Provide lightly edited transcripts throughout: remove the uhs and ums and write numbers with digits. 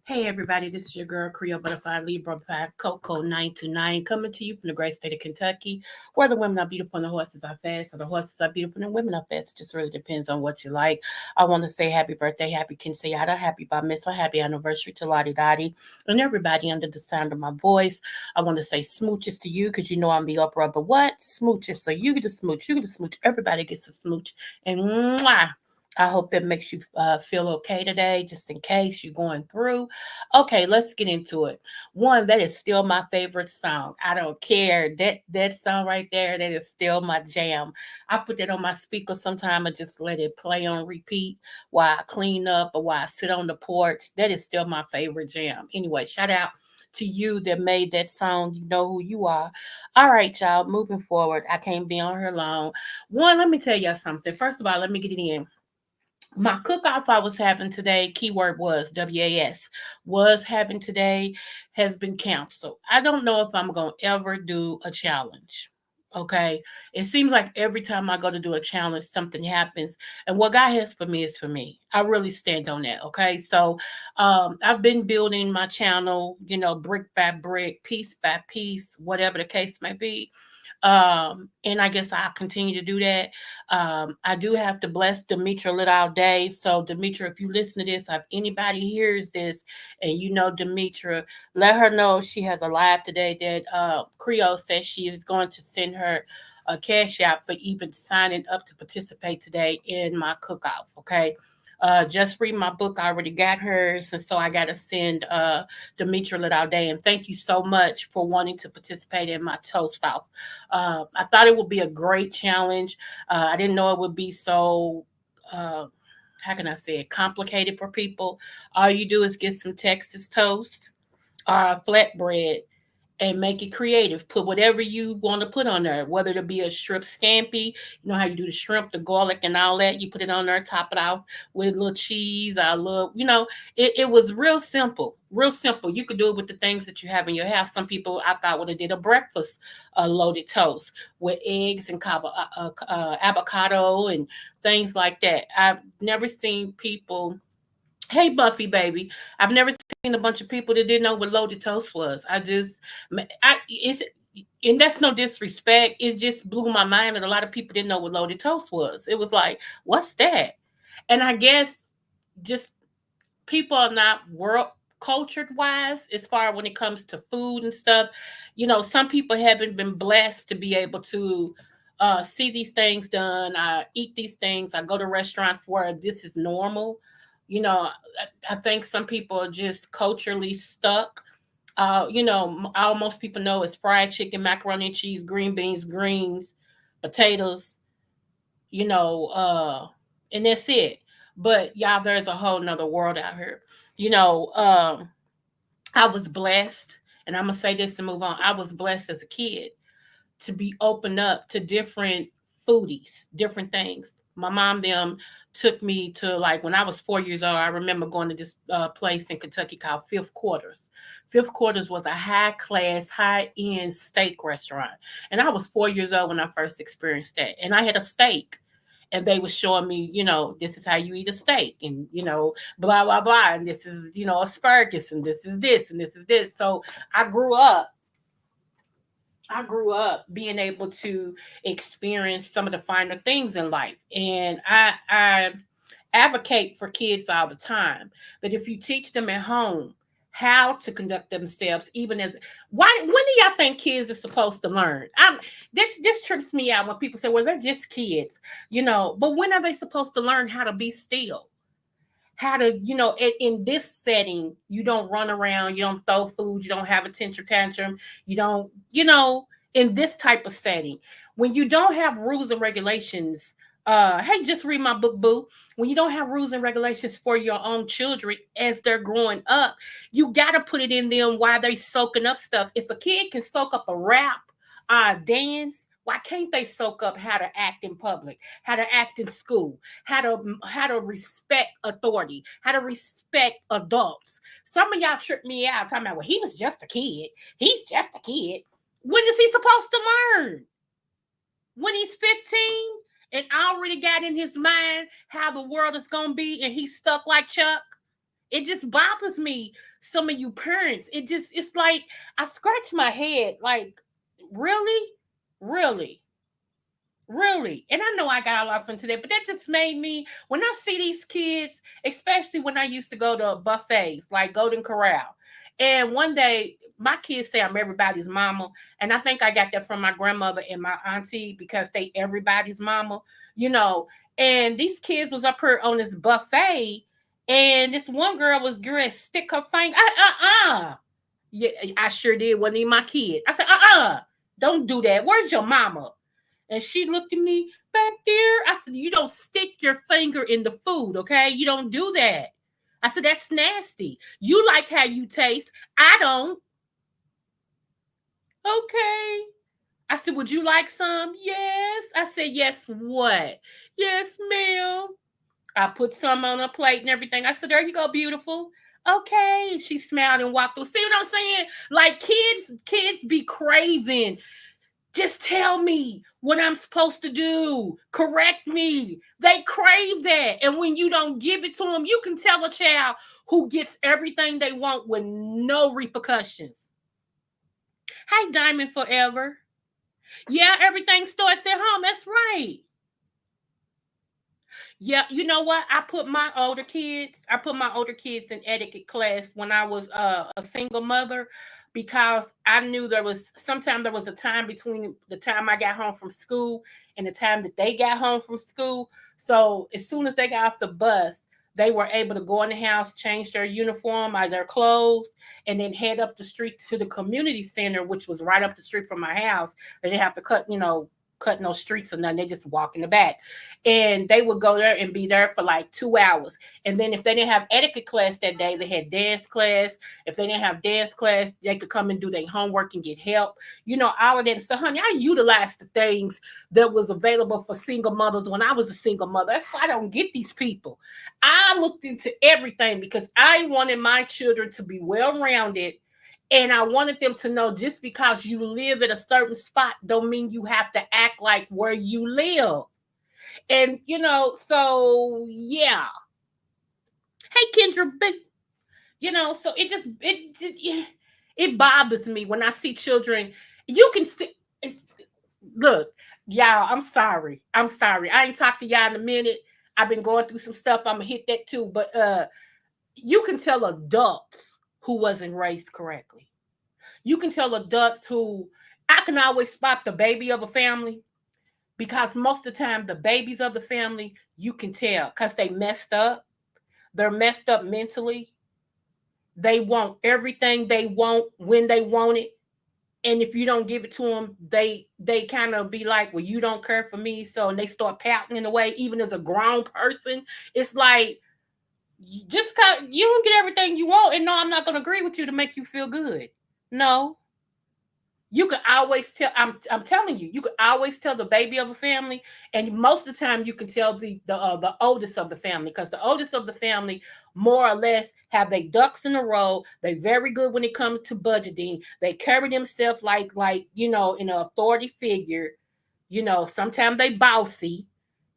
Hey everybody, this is your girl Creole Butterfly Libra 5 Coco 929 coming to you from the great state of Kentucky, where the women are beautiful and the horses are fast, or the horses are beautiful and the women are fast. It just really depends on what you like. I want to say happy birthday, happy quinceañera, happy bar mitzvah, happy anniversary to Lottie Dottie and everybody under the sound of my voice. I want to say smooches to you because you know I'm the upper of the what? Smooches. So you get a smooch, you get a smooch, everybody gets a smooch. And mwah! I hope that makes you feel okay today, just in case you're going through. Okay, let's get into it. One, that is still my favorite song. I don't care. That song right there, that is still my jam. I put that on my speaker sometime and just let it play on repeat while I clean up or while I sit on the porch. That is still my favorite jam. Anyway, shout out to you that made that song. You know who you are. All right, y'all, moving forward. I can't be on here long. One, let me tell y'all something. First of all, let me get it in. My cook-off I was having today, keyword was WAS, was having today, has been canceled. I don't know if I'm going to ever do a challenge. Okay. It seems like every time I go to do a challenge, something happens. And what God has for me is for me. I really stand on that. Okay. So I've been building my channel, brick by brick, piece by piece, whatever the case may be. And I guess I'll continue to do that. I do have to bless Demetra lit all day. So Demetra, if you listen to this, if anybody hears this and you know Demetra, let her know she has a live today that Creole says she is going to send her a cash out for even signing up to participate today in my cook-off. Okay. Just read my book. I already got hers. And so I got to send Demetra lit all day. And thank you so much for wanting to participate in my toast off. I thought it would be a great challenge. I didn't know it would be so, how can I say it, complicated for people. All you do is get some Texas toast or flatbread and make it creative. Put whatever you want to put on there, whether it be a shrimp scampi, you know how you do the shrimp, the garlic, and all that. You put it on there, top it off with a little cheese. I love, it was real simple, real simple. You could do it with the things that you have in your house. Some people I thought would have did a breakfast loaded toast with eggs and avocado and things like that. I've never seen people. Hey, Buffy, baby. I've never seen a bunch of people that didn't know what loaded toast was. It's, and that's no disrespect. It just blew my mind that a lot of people didn't know what loaded toast was. It was like, what's that? And I guess just people are not world cultured wise as far when it comes to food and stuff. Some people haven't been blessed to be able to see these things done. I eat these things. I go to restaurants where this is normal. I think some people are just culturally stuck. All most people know is fried chicken, macaroni and cheese, green beans, greens, potatoes, you know, and that's it. But y'all, there's a whole nother world out here. You know, um, I was blessed, and I'm gonna say this to move on. I was blessed as a kid to be open up to different foodies, different things. My mom them took me to, like, when I was 4 years old. I remember going to this place in Kentucky called Fifth Quarters. Fifth Quarters was a high class, high end steak restaurant, and I was 4 years old when I first experienced that. And I had a steak. And they were showing me, this is how you eat a steak, and blah blah blah, and this is asparagus, and this is this, and this is this. So I grew up I grew up being able to experience some of the finer things in life. And I advocate for kids all the time that if you teach them at home how to conduct themselves, even as why when do y'all think kids are supposed to learn? This trips me out when people say, well, they're just kids, but when are they supposed to learn how to be still? How to, in this setting, you don't run around, you don't throw food, you don't have a tantrum, you don't, in this type of setting, when you don't have rules and regulations. Hey, just read my book, boo. When you don't have rules and regulations for your own children as they're growing up, you got to put it in them while they soaking up stuff. If a kid can soak up a rap, dance, why can't they soak up how to act in public, how to act in school, how to respect authority, how to respect adults? Some of y'all trip me out talking about, well, he was just a kid. He's just a kid. When is he supposed to learn? When he's 15 and already got in his mind how the world is going to be, and he's stuck like Chuck? It just bothers me, some of you parents. It's like I scratch my head like, really? Really? Really? And I know I got a lot of fun today, but that just made me, when I see these kids, especially when I used to go to buffets like Golden Corral. And one day, my kids say I'm everybody's mama. And I think I got that from my grandmother and my auntie because they everybody's mama, you know. And these kids was up here on this buffet, and this one girl was going to stick her finger. Yeah, I sure did. Wasn't even my kid. I said, don't do that. Where's your mama? And she looked at me back there. I said, you don't stick your finger in the food, okay? You don't do that. I said, that's nasty. You like how you taste. I don't. Okay. I said, would you like some? Yes. I said, yes, what? Yes, ma'am. I put some on a plate and everything. I said, there you go, beautiful. Okay. And she smiled and walked through. See what I'm saying? Like, kids be craving. Just tell me what I'm supposed to do. Correct me. They crave that. And when you don't give it to them, you can tell a child who gets everything they want with no repercussions. Hey, Diamond Forever. Yeah, everything starts at home. That's right. Yeah, you know what? I put my older kids in etiquette class when I was a single mother, because I knew there was a time between the time I got home from school and the time that they got home from school. So as soon as they got off the bus, they were able to go in the house, change their uniform or their clothes, and then head up the street to the community center, which was right up the street from my house. They didn't have to cut no streets or nothing. They just walk in the back. And they would go there and be there for like 2 hours. And then if they didn't have etiquette class that day, they had dance class. If they didn't have dance class, they could come and do their homework and get help. All of that. So, honey, I utilized the things that was available for single mothers when I was a single mother. That's why I don't get these people. I looked into everything because I wanted my children to be well-rounded. And I wanted them to know, just because you live at a certain spot don't mean you have to act like where you live. And, so yeah. Hey, Kendra, big, so it bothers me when I see children. You can see, look, y'all, I'm sorry. I ain't talked to y'all in a minute. I've been going through some stuff. I'm gonna hit that too. But you can tell adults who wasn't raised correctly. You can tell adults who I can always spot the baby of a family because most of the time the babies of the family you can tell because they messed up. They're messed up mentally. They want everything they want when they want it. And if you don't give it to them, they kind of be like, well, you don't care for me. So and they start pouting in a way, even as a grown person. It's like just cause you don't get everything you want, and no, I'm not gonna agree with you to make you feel good. No, you can always tell. I'm telling you, you can always tell the baby of a family, and most of the time you can tell the oldest of the family because the oldest of the family more or less have they ducks in a row. They very good when it comes to budgeting. They carry themselves like in an authority figure. Sometimes they bossy.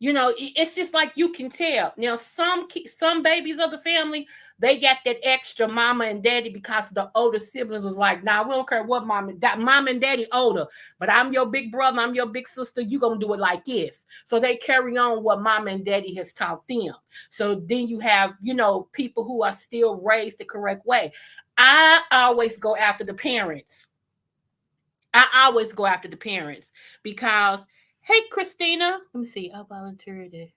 It's just like you can tell. Now, some babies of the family, they got that extra mama and daddy because the older siblings was like, nah, we don't care what mom and daddy older, but I'm your big brother, I'm your big sister, you gonna do it like this. So they carry on what mama and daddy has taught them. So then you have, people who are still raised the correct way. I always go after the parents. I always go after the parents because, hey, Christina, let me see. I volunteered to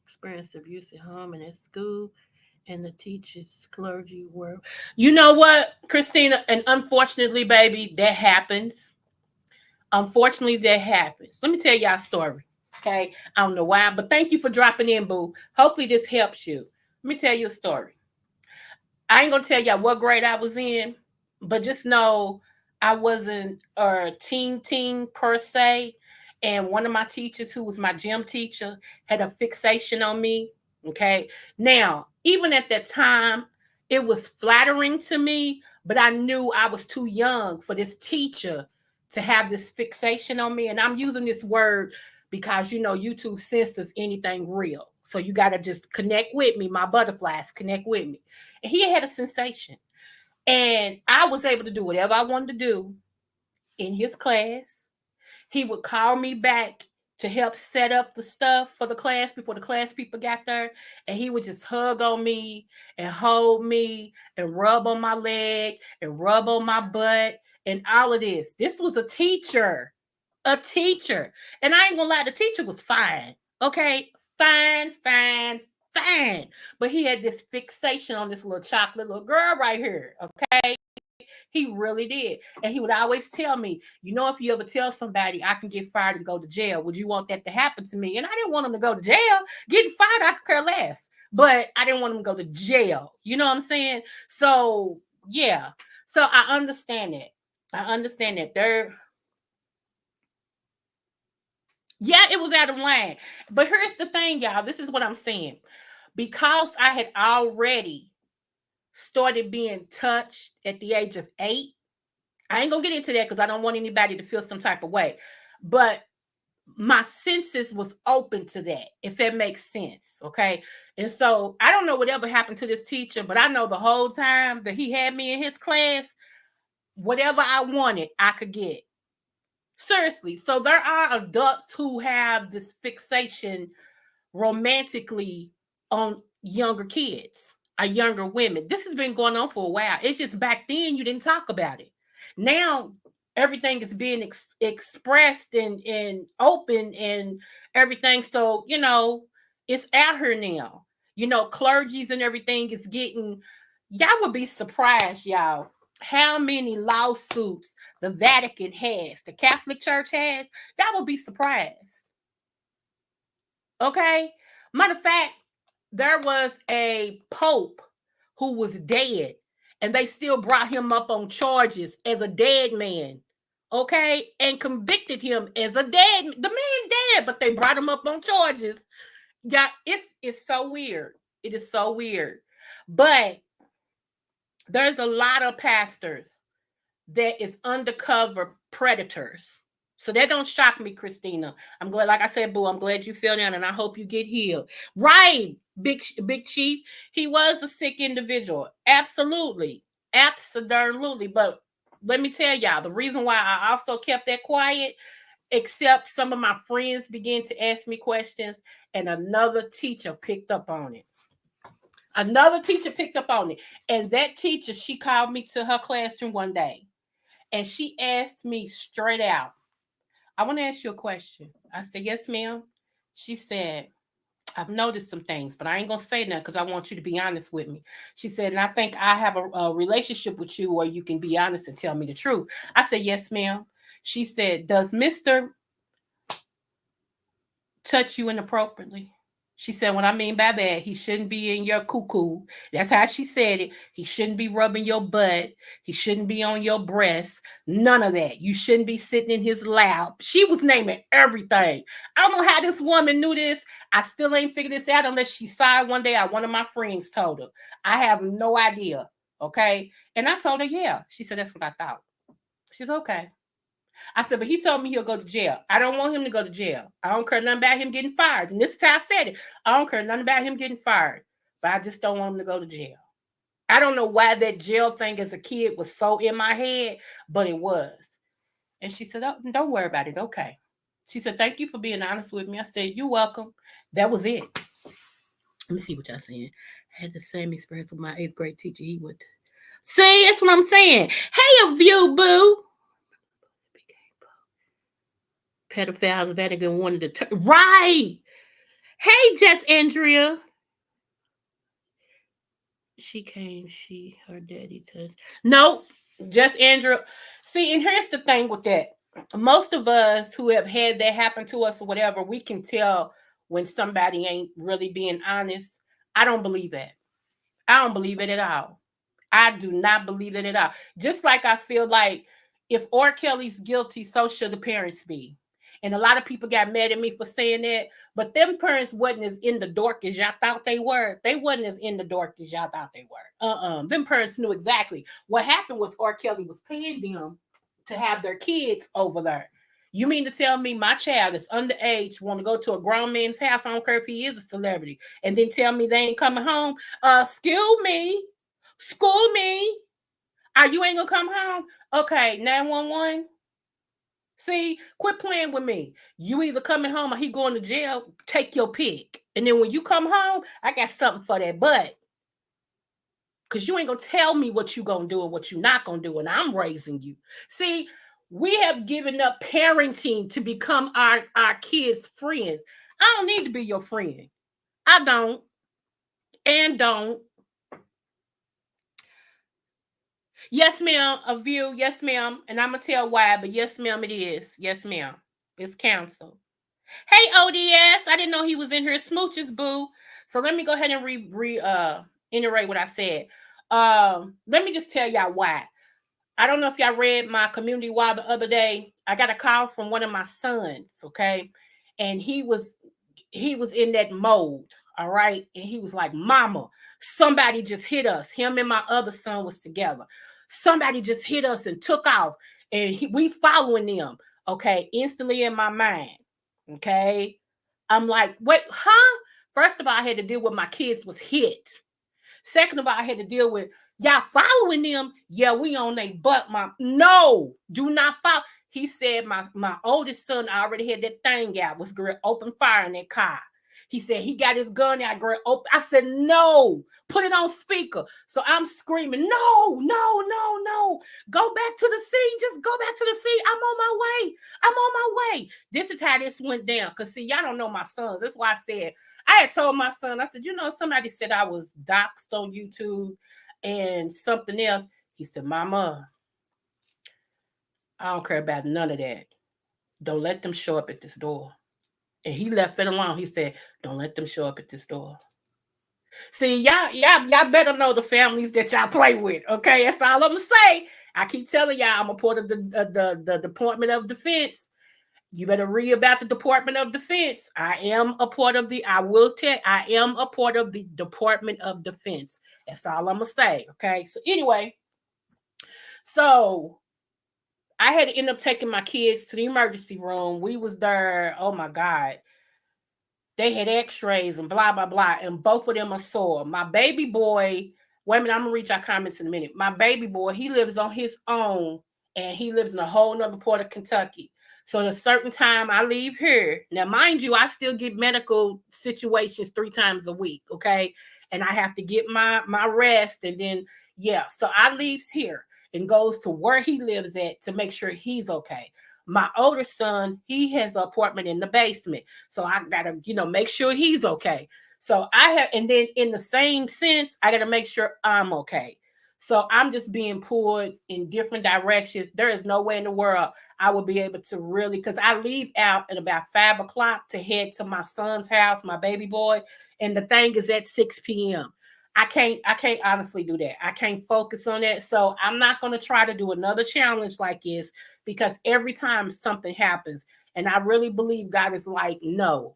experience abuse at home and at school, and the teachers, clergy were. You know what, Christina? And unfortunately, baby, that happens. Unfortunately, that happens. Let me tell y'all a story. Okay. I don't know why, but thank you for dropping in, boo. Hopefully, this helps you. Let me tell you a story. I ain't gonna tell y'all what grade I was in, but just know I wasn't a teen per se. And one of my teachers, who was my gym teacher, had a fixation on me. Okay. Now, even at that time, it was flattering to me, but I knew I was too young for this teacher to have this fixation on me. And I'm using this word because YouTube censors anything real. So you got to just connect with me. My butterflies connect with me. And he had a sensation. And I was able to do whatever I wanted to do in his class. He would call me back to help set up the stuff for the class before the class people got there. And he would just hug on me and hold me and rub on my leg and rub on my butt and all of this. This was a teacher. A teacher. And I ain't gonna lie, the teacher was fine. Okay. Fine, fine, fine. But he had this fixation on this little chocolate little girl right here. Okay. He really did. And he would always tell me, if you ever tell somebody I can get fired and go to jail, would you want that to happen to me? And I didn't want him to go to jail. Getting fired, I could care less. But I didn't want him to go to jail. You know what I'm saying? So, yeah. So I understand that. Yeah, it was out of line. But here's the thing, y'all. This is what I'm saying. Because I had already started being touched at the age of 8, I ain't gonna get into that because I don't want anybody to feel some type of way. But my senses was open to that, if that makes sense. Okay. And so I don't know whatever happened to this teacher, but I know the whole time that he had me in his class, whatever I wanted, I could get. Seriously. So there are adults who have this fixation romantically on younger kids or younger women. This has been going on for a while. It's just back then you didn't talk about it. Now everything is being expressed and open and everything. So, it's out here now. Clergies and everything is getting, y'all would be surprised, y'all, how many lawsuits the Vatican has, the Catholic Church has. Y'all would be surprised. Okay. Matter of fact, there was a pope who was dead, and they still brought him up on charges as a dead man. Okay, and convicted him as a dead. The man dead, but they brought him up on charges. Yeah, it's so weird. It is so weird. But there's a lot of pastors that is undercover predators. So that don't shock me, Christina. I'm glad, like I said, boo, I'm glad you feel down and I hope you get healed. Right, big chief. He was a sick individual. Absolutely. Absolutely. But let me tell y'all, the reason why I also kept that quiet, except some of my friends began to ask me questions, and another teacher picked up on it. Another teacher picked up on it. And that teacher, she called me to her classroom one day and she asked me straight out, I want to ask you a question. I said, yes, ma'am. She said, I've noticed some things, but I ain't going to say nothing because I want you to be honest with me. She said, and I think I have a relationship with you where you can be honest and tell me the truth. I said, yes, ma'am. She said, does Mr. touch you inappropriately? She said, what I mean by that, he shouldn't be in your cuckoo. That's how she said it. He shouldn't be rubbing your butt. He shouldn't be on your breast. None of that. You shouldn't be sitting in his lap. She was naming everything. I don't know how this woman knew this. I still ain't figured this out unless she saw it one day or one of my friends told her. I have no idea. Okay. And I told her, yeah. She said, that's what I thought. She's okay. I said, but he told me he'll go to jail. I don't want him to go to jail. I don't care nothing about him getting fired. And this is how I said it. I don't care nothing about him getting fired, but I just don't want him to go to jail. I don't know why that jail thing as a kid was so in my head, but it was. And she said, oh, don't worry about it. Okay. She said, thank you for being honest with me. I said, you're welcome. That was it. Let me see what y'all saying. I had the same experience with my 8th grade teacher. He would see, that's what I'm saying. Hey, a view, boo. Pedophiles Vatican wanted to right. Hey, Jess Andrea. She came, her daddy touched. Nope. Jess Andrea. See, and here's the thing with that. Most of us who have had that happen to us or whatever, we can tell when somebody ain't really being honest. I don't believe that. I don't believe it at all. I do not believe it at all. Just like I feel like if R. Kelly's guilty, so should the parents be. And a lot of people got mad at me for saying that, but them parents wasn't as in the dark as y'all thought they were. They wasn't as in the dark as y'all thought they were. Them parents knew exactly what happened. Was R. Kelly was paying them to have their kids over there. You mean to tell me my child is underage, want to go to a grown man's house? I don't care if he is a celebrity, and then tell me they ain't coming home? Excuse me, school me. Are you ain't gonna come home? Okay, 911. See, quit playing with me. You either coming home or he going to jail. Take your pick. And then when you come home, I got something for that butt. Because you ain't going to tell me what you going to do and what you not going to do. And I'm raising you. See, we have given up parenting to become our kids' friends. I don't need to be your friend. I don't. And don't. Yes, ma'am. A view. Yes, ma'am. And I'm going to tell why. But yes, ma'am, it is. Yes, ma'am. It's canceled. Hey, ODS. I didn't know he was in here. Smooches, boo. So let me go ahead and reiterate what I said. Let me just tell y'all why. I don't know if y'all read my community wall the other day. I got a call from one of my sons, okay? And he was in that mode, all right? And he was like, Mama, somebody just hit us. Him and my other son was together. Somebody just hit us and took off. And we following them, okay? Instantly in my mind. Okay. I'm like, wait, huh? First of all, I had to deal with my kids was hit. Second of all, I had to deal with y'all following them. Yeah, we on their butt, mom. No, do not follow. He said my oldest son already had that thing out, was going to open fire in that car. He said he got his gun out, girl. Open. I said, no, put it on speaker. So I'm screaming, no, no, no, no. Go back to the scene. Just go back to the scene. I'm on my way. I'm on my way. This is how this went down. Because, see, y'all don't know my sons. That's why I said, I had told my son, I said, you know, somebody said I was doxxed on YouTube and something else. He said, Mama, I don't care about none of that. Don't let them show up at this door. And he left it alone. He said, don't let them show up at this door. See, y'all better know the families that y'all play with. Okay, that's all I'm gonna say. I keep telling y'all, I'm a part of the Department of Defense. You better read about the Department of Defense. I am a part of I am a part of the Department of Defense. That's all I'm gonna say. Okay, so anyway, so I had to end up taking my kids to the emergency room. We was there. Oh my God. They had x-rays and blah, blah, blah. And both of them are sore. My baby boy, wait a minute, I'm going to read your comments in a minute. My baby boy, he lives on his own. And he lives in a whole nother part of Kentucky. So at a certain time I leave here. Now, mind you, I still get medical situations 3 times a week. Okay. And I have to get my rest. And then, yeah. So I leaves here and goes to where he lives at to make sure he's okay. My older son, he has an apartment in the basement. So I gotta, make sure he's okay. So I have, and then in the same sense, I gotta make sure I'm okay. So I'm just being pulled in different directions. There is no way in the world I will be able to really, because I leave out at about 5 o'clock to head to my son's house, my baby boy, and the thing is at 6 p.m. I can't honestly do that. I can't focus on that. So I'm not gonna try to do another challenge like this because every time something happens, and I really believe God is like, no.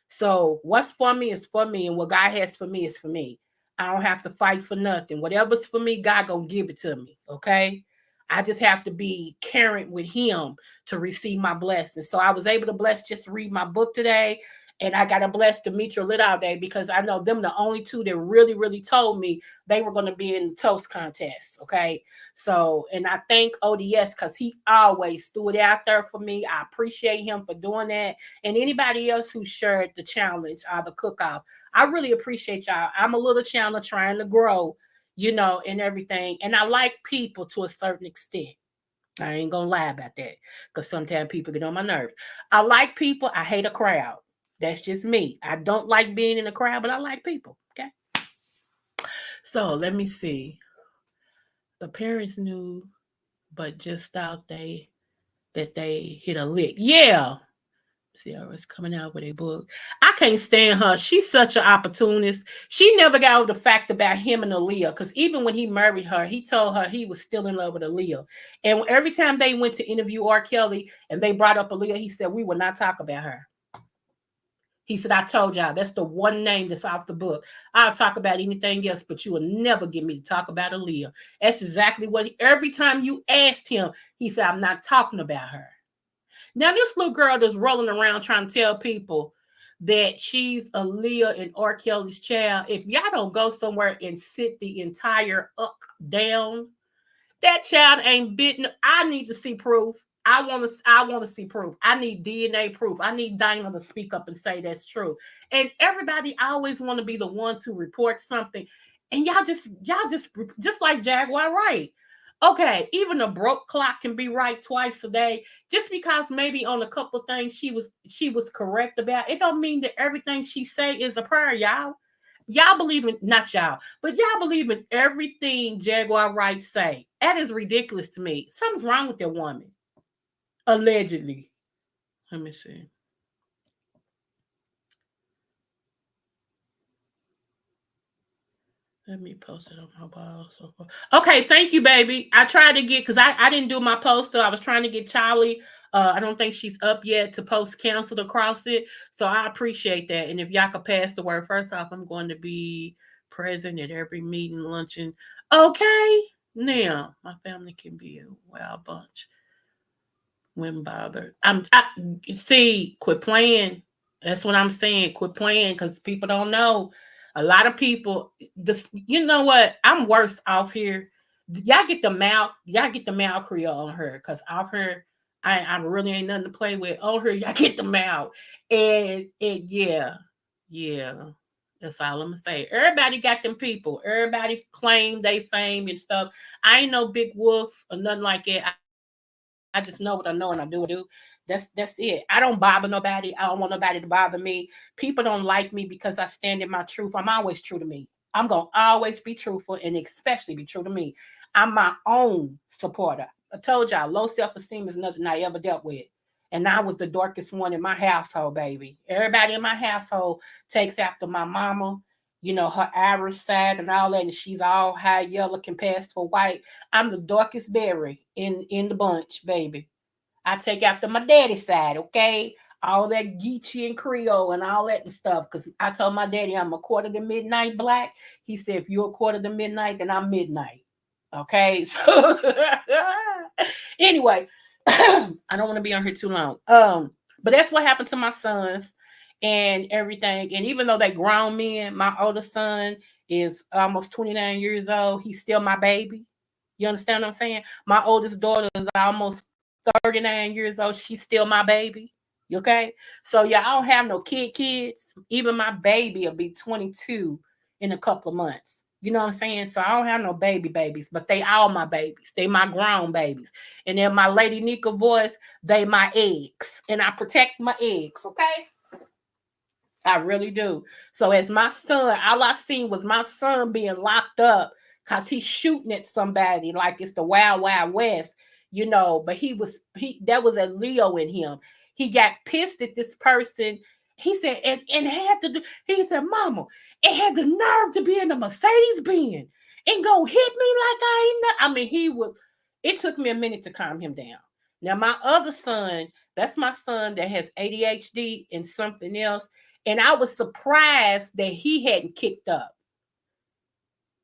So what's for me is for me, and what God has for me is for me. I don't have to fight for nothing. Whatever's for me, God gonna give it to me. Okay. I just have to be current with him to receive my blessing. So I was able to just read my book today. And I got to bless Demetra Little Day because I know them the only two that really, really told me they were going to be in the toast contest. Okay. So, and I thank ODS because he always threw it out there for me. I appreciate him for doing that. And anybody else who shared the challenge or the cook-off, I really appreciate y'all. I'm a little channel trying to grow, and everything. And I like people to a certain extent. I ain't gonna lie about that because sometimes people get on my nerves. I like people. I hate a crowd. That's just me. I don't like being in a crowd, but I like people. Okay. So let me see. The parents knew, but just thought that they hit a lick. Yeah. See, I was coming out with a book. I can't stand her. She's such an opportunist. She never got over the fact about him and Aaliyah. Because even when he married her, he told her he was still in love with Aaliyah. And every time they went to interview R. Kelly and they brought up Aaliyah, he said, we will not talk about her. He said, I told y'all, that's the one name that's off the book. I'll talk about anything else, but you will never get me to talk about Aaliyah. That's exactly what, every time you asked him, he said, I'm not talking about her. Now, this little girl that's rolling around trying to tell people that she's Aaliyah and R. Kelly's child, if y'all don't go somewhere and sit the entire up down, that child ain't bitten. I need to see proof. I want to see proof. I need DNA proof. I need Dinah to speak up and say that's true. And everybody always want to be the one to report something. And y'all just like Jaguar, right? Okay, even a broke clock can be right twice a day. Just because maybe on a couple of things she was correct about, it don't mean that everything she say is a prayer, y'all. Y'all believe in, not y'all, but y'all believe in everything Jaguar Wright say. That is ridiculous to me. Something's wrong with that woman. Allegedly. Let me see. Let me post it on my wall. Okay, thank you, baby. I tried to get, because I didn't do my poster. I was trying to get Charlie. I don't think she's up yet to post canceled across it. So I appreciate that. And if y'all could pass the word, first off, I'm going to be present at every meeting, luncheon. Okay. Now, my family can be a wild bunch when bothered. I see, quit playing. That's what I'm saying. Quit playing because people don't know. A lot of people, this, you know what? I'm worse off here. Y'all get the mouth Creole on her because off her, I really ain't nothing to play with. On her, y'all get the mouth. And yeah, yeah. That's all I'm gonna say. Everybody got them people. Everybody claim they fame and stuff. I ain't no big wolf or nothing like that. I just know what I know and I do what I do. That's it. I don't bother nobody. I don't want nobody to bother me. People don't like me because I stand in my truth. I'm always true to me. I'm gonna always be truthful and especially be true to me. I'm my own supporter. I told y'all low self-esteem is nothing I ever dealt with. And I was the darkest one in my household, baby. Everybody in my household takes after my mama, her Irish side and all that, and she's all high yellow can pass for white. I'm the darkest berry in the bunch, baby. I take after my daddy's side, okay? All that Geechee and Creole and all that and stuff. Because I told my daddy I'm a quarter to midnight black. He said, if you're a quarter to midnight, then I'm midnight. Okay? So anyway, I don't want to be on here too long. But that's what happened to my sons and everything. And even though they grown men, my oldest son is almost 29 years old. He's still my baby. You understand what I'm saying? My oldest daughter is almost 39 years old. She's still my baby. Okay? So yeah, I don't have no kids. Even my baby will be 22 in a couple of months. You know what I'm saying? So I don't have no babies, but they all my babies. They my grown babies. And then my Lady Nika voice, they my eggs. And I protect my eggs, okay? I really do. So as my son, all I seen was my son being locked up because he's shooting at somebody like it's the Wild Wild West, you know. But he that was a Leo in him. He got pissed at this person. He said, and had to do, he said, Mama, it had the nerve to be in the Mercedes Benz and go hit me like I ain't I mean, he would, it took me a minute to calm him down. Now, my other son, that's my son that has ADHD and something else. And I was surprised that he hadn't kicked up.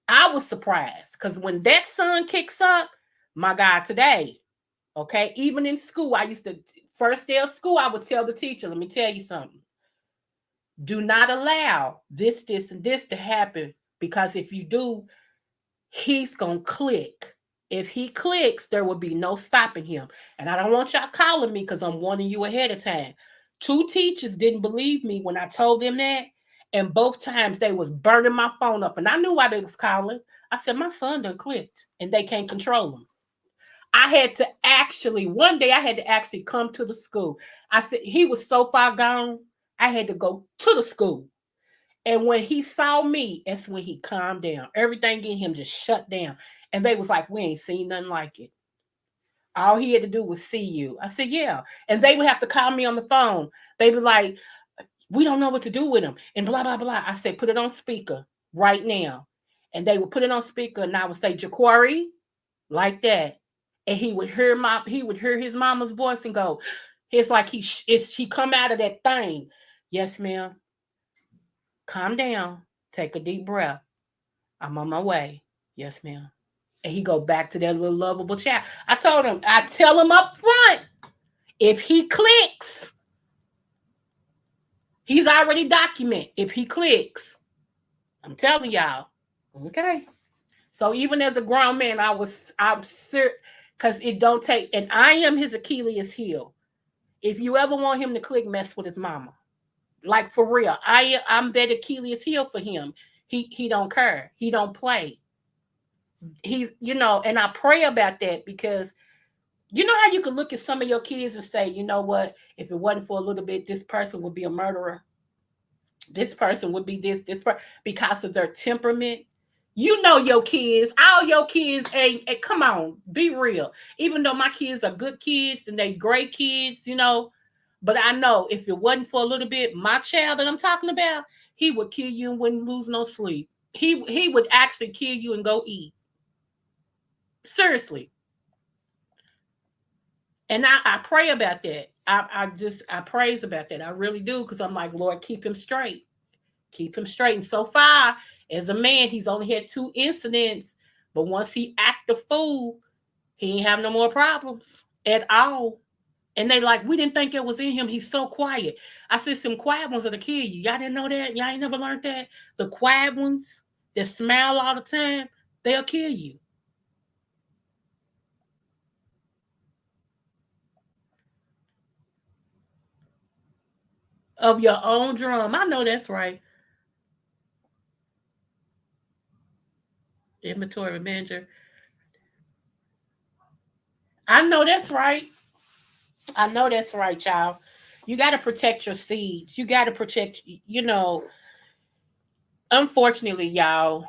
I was surprised because when that son kicks up, my God, today, okay, even in school, I used to, first day of school, I would tell the teacher, let me tell you something. Do not allow this, and this to happen because if you do, he's going to click. If he clicks, there will be no stopping him. And I don't want y'all calling me because I'm warning you ahead of time. 2 teachers didn't believe me when I told them that. And both times they was burning my phone up. And I knew why they was calling. I said, my son done clicked and they can't control him. I had to actually, one day I had to actually come to the school. I said, he was so far gone, I had to go to the school. And when he saw me, that's when he calmed down. Everything in him just shut down. And they was like, we ain't seen nothing like it. All he had to do was see you. I said, yeah. And they would have to call me on the phone. They'd be like, we don't know what to do with him. And blah, blah, blah. I said, put it on speaker right now. And they would put it on speaker and I would say, Jaquari, like that. And he would hear his mama's voice and go, it's like he come out of that thing. Yes, ma'am. Calm down. Take a deep breath. I'm on my way. Yes, ma'am. And he go back to that little lovable child. I told him, I tell him up front, if he clicks, he's already documented. If he clicks, I'm telling y'all. Okay. So even as a grown man, I'm serious because it don't take, and I am his Achilles heel. If you ever want him to click, mess with his mama. Like for real. I'm that Achilles heel for him. He don't care. He don't play. He's, and I pray about that because you know how you could look at some of your kids and say, you know what, if it wasn't for a little bit, this person would be a murderer. This person would be because of their temperament. You know your kids, all your kids ain't, come on, be real. Even though my kids are good kids and they great kids, but I know if it wasn't for a little bit, my child that I'm talking about, he would kill you and wouldn't lose no sleep. He would actually kill you and go eat. Seriously. And I pray about that. I praise about that. I really do because I'm like, Lord, keep him straight. Keep him straight. And so far, as a man, he's only had 2 incidents. But once he act a fool, he ain't have no more problems at all. And they like, we didn't think it was in him. He's so quiet. I said, some quiet ones that'll kill you. Y'all didn't know that? Y'all ain't never learned that? The quiet ones that smile all the time, they'll kill you. Of your own drum. I know that's right. Inventory manager. I know that's right. I know that's right, child. You got to protect your seeds. You got to protect, unfortunately, y'all,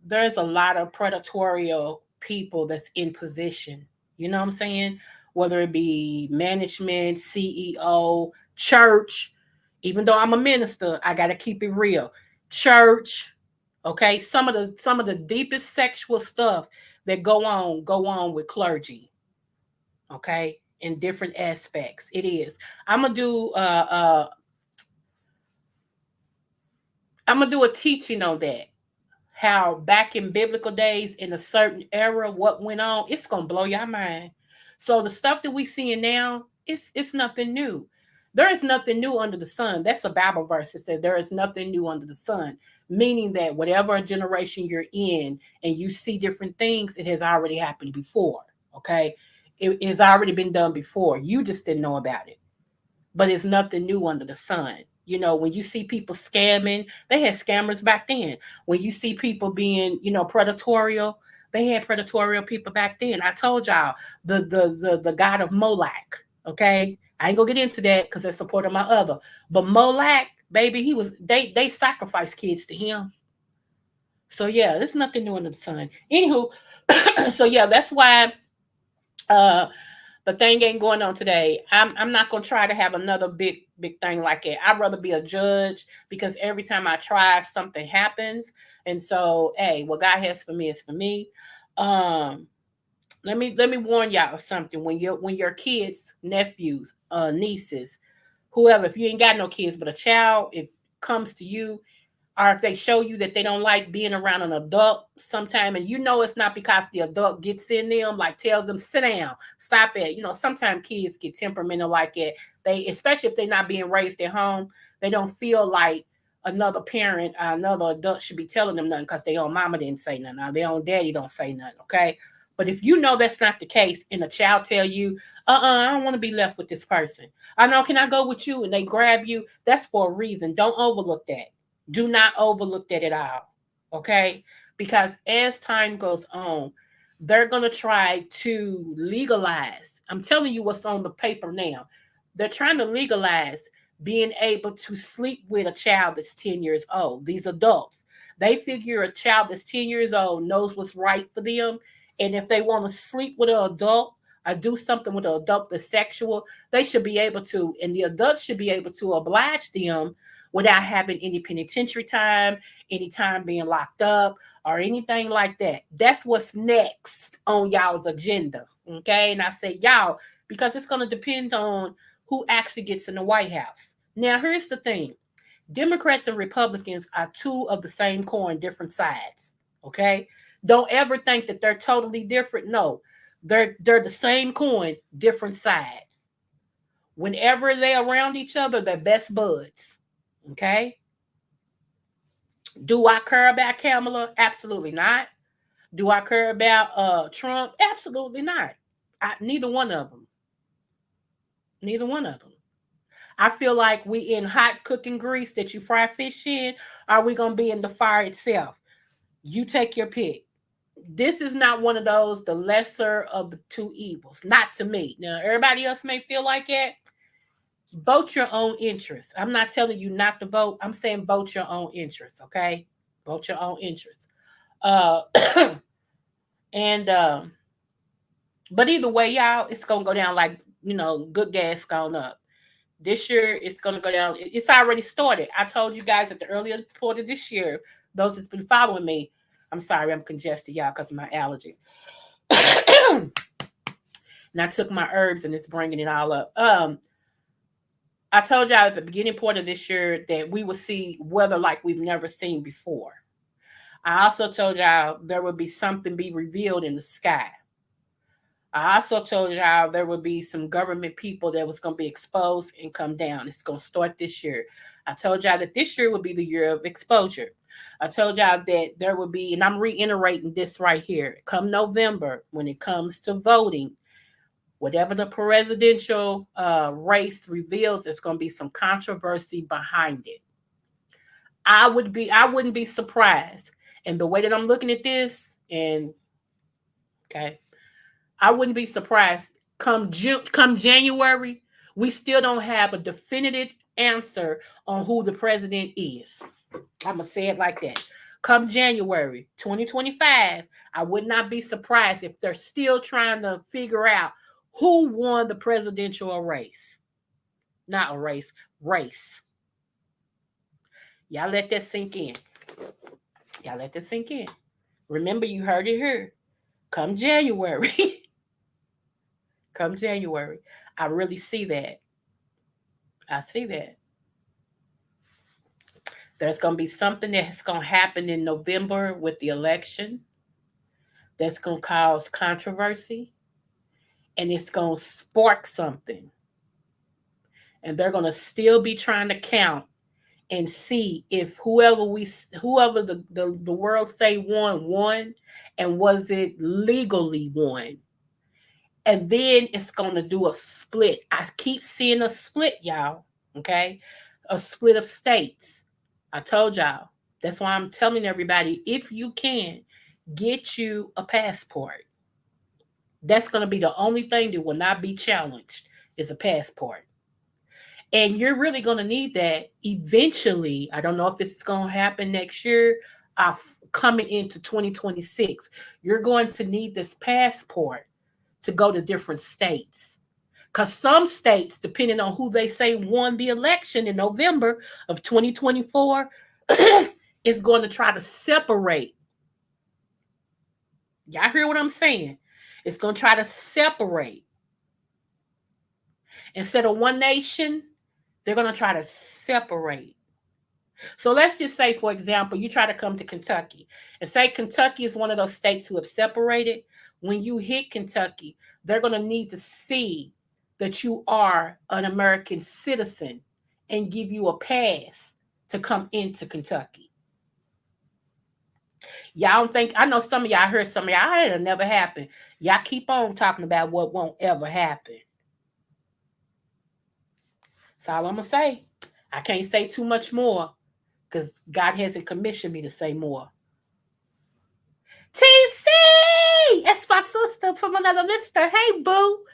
there's a lot of predatorial people that's in position. You know what I'm saying? Whether it be management, CEO, church, even though I'm a minister, I got to keep it real. Church, okay? Some of the deepest sexual stuff that go on with clergy, okay? In different aspects. It is. I'm gonna do a teaching on that. How back in biblical days in a certain era, what went on, it's gonna blow your mind. So the stuff that we seeing now, it's nothing new. There is nothing new under the sun. That's a Bible verse that says there is nothing new under the sun, meaning that whatever generation you're in and you see different things, it has already happened before. Okay. It has already been done before. You just didn't know about it. But it's nothing new under the sun. When you see people scamming, they had scammers back then. When you see people being, predatorial, they had predatorial people back then. I told y'all the god of Moloch. Okay, I ain't gonna get into that because I supported my other. But Moloch, baby, they sacrificed kids to him. So yeah, there's nothing new under the sun. Anywho, so yeah, that's why uh the thing ain't going on today. I'm not gonna try to have another big thing like it. I'd rather be a judge because every time I try, something happens. And so, hey, what God has for me is for me. Um, let me warn y'all of something. When your kids, nephews, nieces, whoever, if you ain't got no kids, but a child, if comes to you or if they show you that they don't like being around an adult sometime, and it's not because the adult gets in them, like tells them sit down, stop it. Sometimes kids get temperamental like it. They, especially if they're not being raised at home, they don't feel like another parent or another adult should be telling them nothing because their own mama didn't say nothing or their own daddy don't say nothing. Okay. But if that's not the case and a child tell you, I don't want to be left with this person. I know, can I go with you? And they grab you, that's for a reason. Don't overlook that. Do not overlook that at all. Okay? Because as time goes on, they're going to try to legalize. I'm telling you what's on the paper now. They're trying to legalize being able to sleep with a child that's 10 years old. These adults, they figure a child that's 10 years old knows what's right for them. And if they want to sleep with an adult or do something with an adult that's sexual, they should be able to. And the adults should be able to oblige them without having any penitentiary time, any time being locked up, or anything like that. That's what's next on y'all's agenda. Okay. And I say y'all because it's going to depend on who actually gets in the White House. Now, here's the thing. Democrats and Republicans are two of the same coin, different sides. Okay. Don't ever think that they're totally different. No, they're the same coin, different sides. Whenever they're around each other, they're best buds. Okay. Do I care about Kamala? Absolutely not. Do I care about Trump? Absolutely not. Neither one of them. Neither one of them. I feel like we in hot cooking grease that you fry fish in. Are we gonna be in the fire itself? You take your pick. This is not one of those the lesser of the two evils. Not to me. Now everybody else may feel like it. Vote your own interest. I'm not telling you not to vote. I'm saying vote your own interest. Okay, vote your own interest. Uh, and but either way, y'all, it's gonna go down like good gas gone up. This year, it's gonna go down. It's already started. I told you guys at the earlier part of this year. Those that's been following me, I'm sorry, I'm congested, y'all, because of my allergies. And I took my herbs, and it's bringing it all up. I told y'all at the beginning part of this year that we would see weather like we've never seen before. I also told y'all there would be something be revealed in the sky. I also told y'all there would be some government people that was going to be exposed and come down. It's going to start this year. I told y'all that this year would be the year of exposure. I told y'all that there would be, and I'm reiterating this right here, come November, when it comes to voting, whatever the presidential race reveals, there's going to be some controversy behind it. I wouldn't be surprised. And the way that I'm looking at this, and okay, I wouldn't be surprised come January, we still don't have a definitive answer on who the president is. I'm gonna say it like that. Come January 2025, I would not be surprised if they're still trying to figure out who won the presidential race. Not a race. Y'all let that sink in. Y'all let that sink in. Remember, you heard it here. Come January. Come January. I really see that. I see that. There's going to be something that's going to happen in November with the election that's going to cause controversy, and it's going to spark something. And they're going to still be trying to count and see if whoever the world say won, and was it legally won? And then it's going to do a split. I keep seeing a split, y'all. Okay. A split of states. I told y'all. That's why I'm telling everybody, if you can, get you a passport. That's going to be the only thing that will not be challenged is a passport. And you're really going to need that eventually. I don't know if it's going to happen next year, coming into 2026. You're going to need this passport to go to different states. Because some states, depending on who they say won the election in November of 2024, is going to try to separate. Y'all hear what I'm saying? It's going to try to separate. Instead of one nation, they're going to try to separate. So let's just say, for example, you try to come to Kentucky and say Kentucky is one of those states who have separated. When you hit Kentucky, they're going to need to see that you are an American citizen and give you a pass to come into Kentucky. Y'all don't think, I know some of y'all heard some of y'all, it'll never happen. Y'all keep on talking about what won't ever happen. That's all I'm going to say. I can't say too much more because God hasn't commissioned me to say more. TC! It's my sister from another mister. Hey, boo.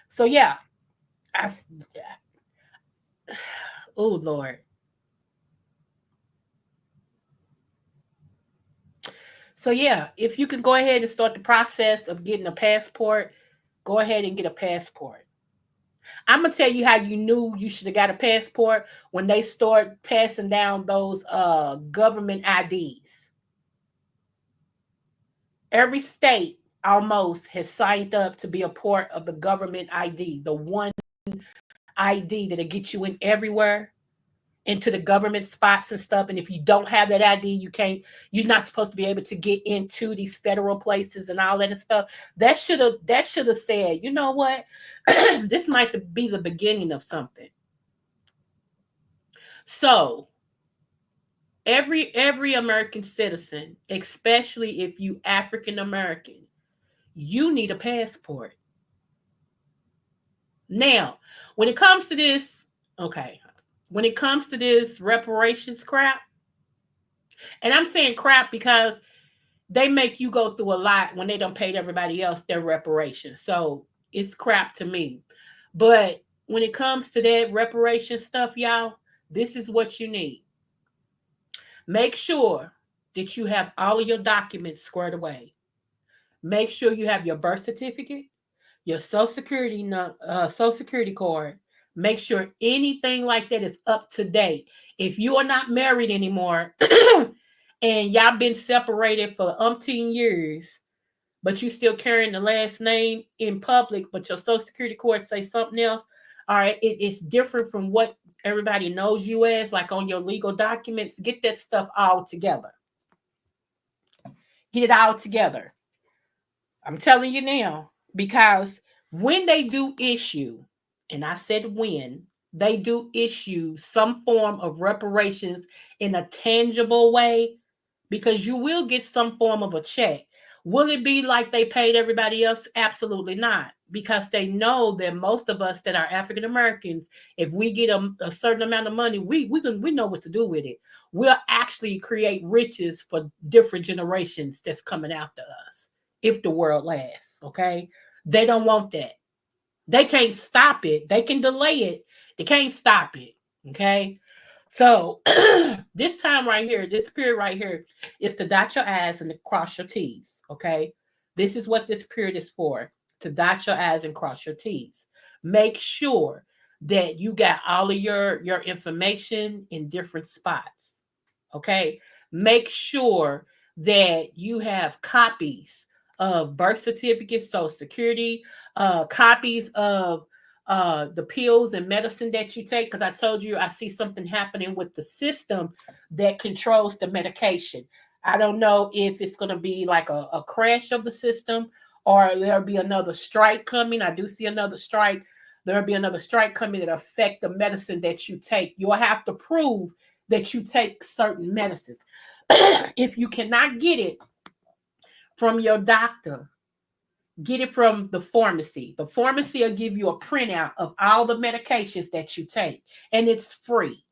So, yeah. Oh, Lord. So, yeah, if you can go ahead and start the process of getting a passport, go ahead and get a passport. I'm going to tell you how you knew you should have got a passport when they start passing down those government IDs. Every state almost has signed up to be a part of the government ID, the one ID that'll get you in everywhere, into the government spots and stuff. And if you don't have that ID, you're not supposed to be able to get into these federal places and all that stuff. That should have said, you know what? This might be the beginning of something. So every American citizen, especially if you African American, you need a passport. Now, when it comes to this, okay, when it comes to this reparations crap, and I'm saying crap because they make you go through a lot when they don't pay everybody else their reparations. So it's crap to me. But when it comes to that reparation stuff, y'all, this is what you need. Make sure that you have all of your documents squared away. Make sure you have your birth certificate, your social security card. Make sure anything like that is up to date. If you are not married anymore and y'all been separated for umpteen years, but you still carrying the last name in public, but your social security card say something else, all right, it's different from what everybody knows you as, like on your legal documents. Get that stuff all together. Get it all together. I'm telling you now, because when they do issue, and I said when, they do issue some form of reparations in a tangible way, because you will get some form of a check. Will it be like they paid everybody else? Absolutely not. Because they know that most of us that are African Americans, if we get a certain amount of money, we know what to do with it. We'll actually create riches for different generations that's coming after us if the world lasts. Okay. They don't want that. They can't stop it. They can delay it. They can't stop it. Okay. So this time right here, this period right here is to dot your I's and to cross your T's. Okay. This is what this period is for, to dot your I's and cross your T's. Make sure that you got all of your information in different spots. Okay. Make sure that you have copies of birth certificates, social security, copies of the pills and medicine that you take, because I told you I see something happening with the system that controls the medication. I don't know if it's going to be like a crash of the system or there'll be another strike coming. I do see another strike. There'll be another strike coming that affect the medicine that you take. You'll have to prove that you take certain medicines. If you cannot get it from your doctor, Get it from the pharmacy. The pharmacy will give you a printout of all the medications that you take, and it's free.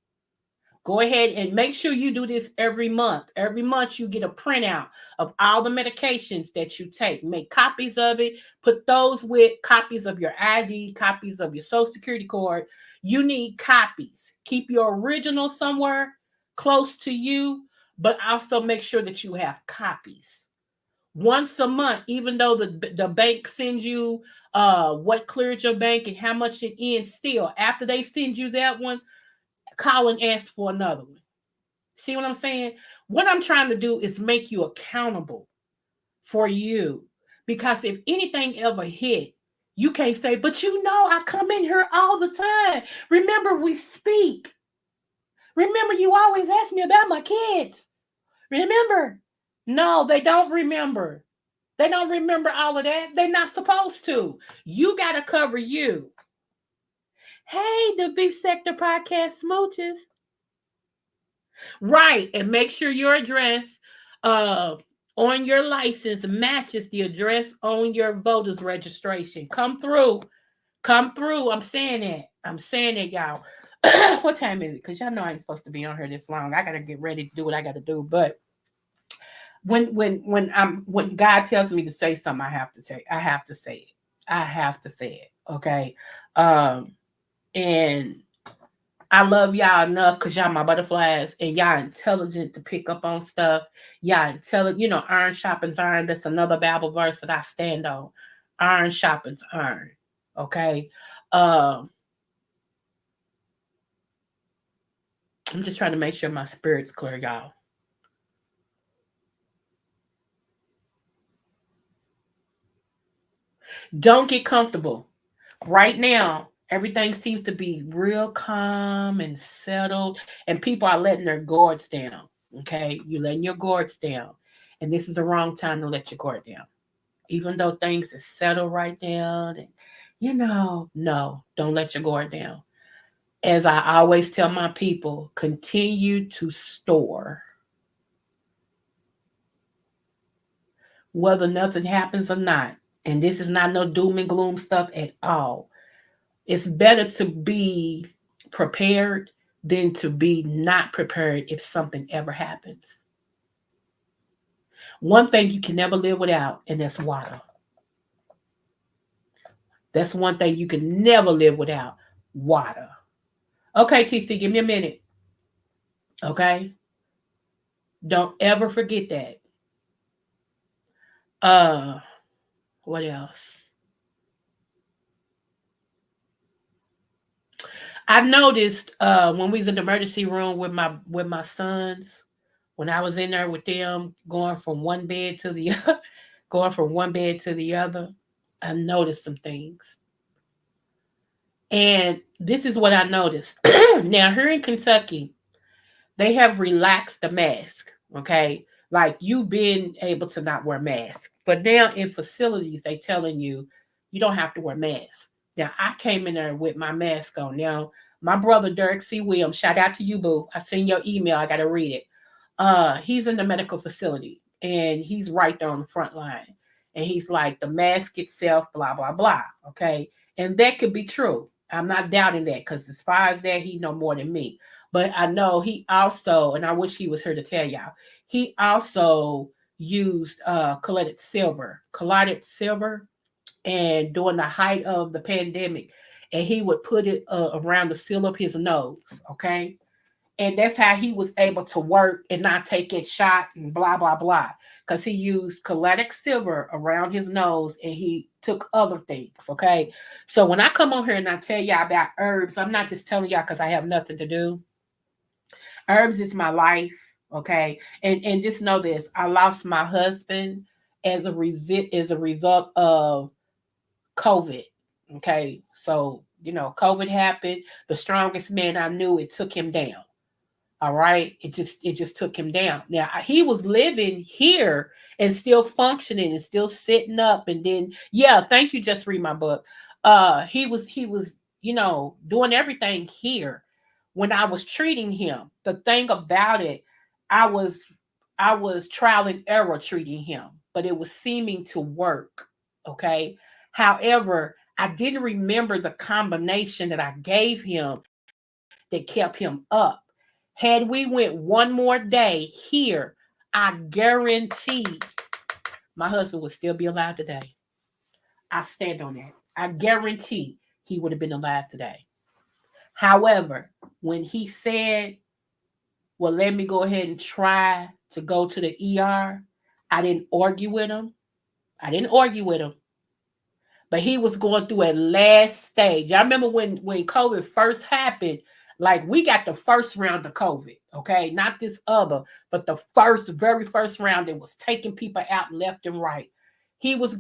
Go ahead and make sure you do this every month. Every month you get a printout of all the medications that you take. Make copies of it. Put those with copies of your ID, copies of your social security card. You need copies. Keep your original somewhere close to you, but also make sure that you have copies. Once a month, even though the bank sends you what cleared your bank and how much it ends, still after they send you that one, call and ask for another one. See what I'm saying? What I'm trying to do is make you accountable for you. Because if anything ever hit, you can't say, but you know, I come in here all the time. Remember, we speak. Remember, you always ask me about my kids. Remember? No, they don't remember. They don't remember all of that. They're not supposed to. You got to cover you. Hey, the Beef Sector Podcast smooches. Right. And make sure your address on your license matches the address on your voter's registration. Come through. Come through. I'm saying it. I'm saying it, y'all. What time is it? Because y'all know I ain't supposed to be on here this long. I gotta get ready to do what I gotta do. But when God tells me to say something, I have to say I have to say it. I have to say it. Okay. And I love y'all enough because y'all my butterflies and y'all intelligent to pick up on stuff. Y'all intelligent, iron sharpens iron. That's another Bible verse that I stand on. Iron sharpens iron. Okay. Um, I'm just trying to make sure my spirit's clear, y'all. Don't get comfortable. Right now, everything seems to be real calm and settled, and people are letting their guards down. Okay, you're letting your guards down, and this is the wrong time to let your guard down. Even though things are settled right now, and no, don't let your guard down. As I always tell my people, continue to store, whether nothing happens or not. And this is not no doom and gloom stuff at all. It's better to be prepared than to be not prepared if something ever happens. One thing you can never live without, and that's water. That's one thing you can never live without, water. Okay, TC, give me a minute. Okay? Don't ever forget that. Uh, what else? I noticed when we was in the emergency room with my sons, when I was in there with them, going from one bed to the going from one bed to the other, I noticed some things. And this is what I noticed. Now here in Kentucky, they have relaxed the mask. Okay, like you've been able to not wear mask, but now in facilities they telling you don't have to wear masks. Now I came in there with my mask on. Now my brother Derek C. Williams, shout out to you, boo. I seen your email. I gotta read it. He's in the medical facility and he's right there on the front line. And he's like, the mask itself, blah, blah, blah. Okay. And that could be true. I'm not doubting that because as far as that, he know more than me. But I know he also, and I wish he was here to tell y'all, he also used collided silver, and during the height of the pandemic, and he would put it around the seal of his nose. Okay, and that's how he was able to work and not take it shot and blah blah blah, because he used colloidal silver around his nose and he took other things. Okay, so when I come on here and I tell y'all about herbs, I'm not just telling y'all because I have nothing to do. Herbs is my life. Okay, and just know this: I lost my husband as a result of COVID. Okay, so COVID happened. The strongest man I knew, it took him down. All right. It just took him down. Now he was living here and still functioning and still sitting up. And then yeah, thank you. Just read my book. He was doing everything here when I was treating him. The thing about it, I was I was trial and error treating him, but it was seeming to work. Okay. However, I didn't remember the combination that I gave him that kept him up. Had we went one more day here, I guarantee my husband would still be alive today. I stand on that. I guarantee he would have been alive today. However, when he said, well, let me go ahead and try to go to the ER, I didn't argue with him. I didn't argue with him. But he was going through a last stage. I remember when COVID first happened, like we got the first round of COVID, okay, not this other, but the very first round that was taking people out left and right. He was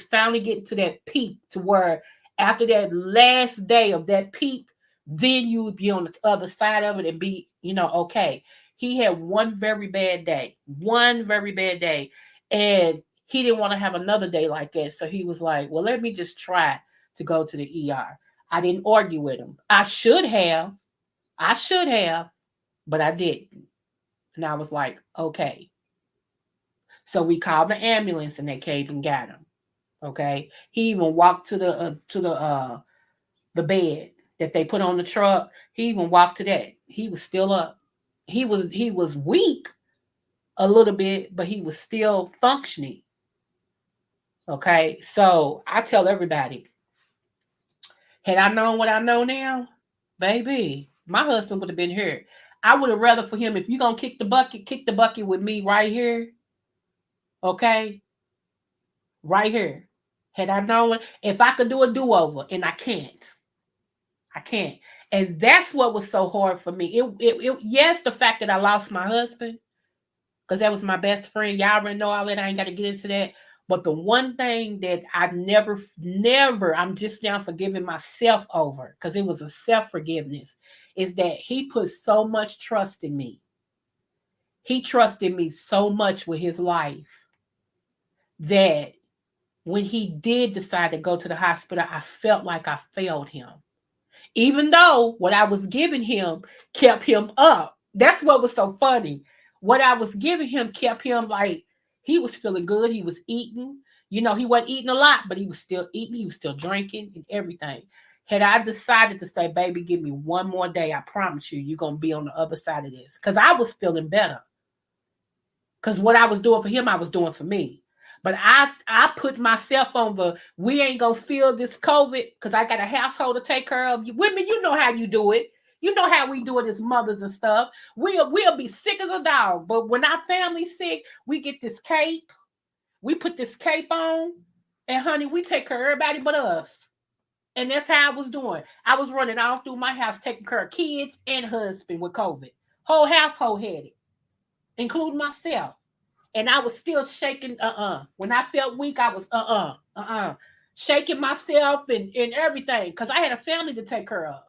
finally getting to that peak to where after that last day of that peak, then you would be on the other side of it and be, okay. He had one very bad day, and he didn't want to have another day like that. So he was like, well, let me just try to go to the ER. I didn't argue with him. I should have, but I didn't. And I was like, okay. So we called the ambulance and they came and got him. Okay. He even walked to the bed that they put on the truck. He even walked to that. He was still up. He was weak a little bit, but he was still functioning. Okay. So I tell everybody, had I known what I know now, baby, my husband would have been here. I would have rather for him, if you're gonna kick the bucket with me right here, okay? Right here. Had I known if I could do a do-over, and I can't. I can't. And that's what was so hard for me. Yes, the fact that I lost my husband, because that was my best friend. Y'all already know all that. I ain't got to get into that. But the one thing that I never, I'm just now forgiving myself over, because it was a self-forgiveness, is that he put so much trust in me. He trusted me so much with his life that when he did decide to go to the hospital, I felt like I failed him. Even though what I was giving him kept him up. That's what was so funny. What I was giving him kept him like he was feeling good. He was eating. He wasn't eating a lot, but he was still eating. He was still drinking and everything. Had I decided to say, baby, give me one more day, I promise you, you're going to be on the other side of this. Because I was feeling better. Because what I was doing for him, I was doing for me. But I put myself on we ain't gonna feel this COVID because I got a household to take care of. You women, you know how you do it. You know how we do it as mothers and stuff. We'll be sick as a dog. But when our family's sick, we get this cape. We put this cape on, and honey, we take care of everybody but us. And that's how I was doing. I was running all through my house, taking care of kids and husband with COVID. Whole household had it, including myself. And I was still shaking. When I felt weak, I was shaking myself and everything because I had a family to take care of.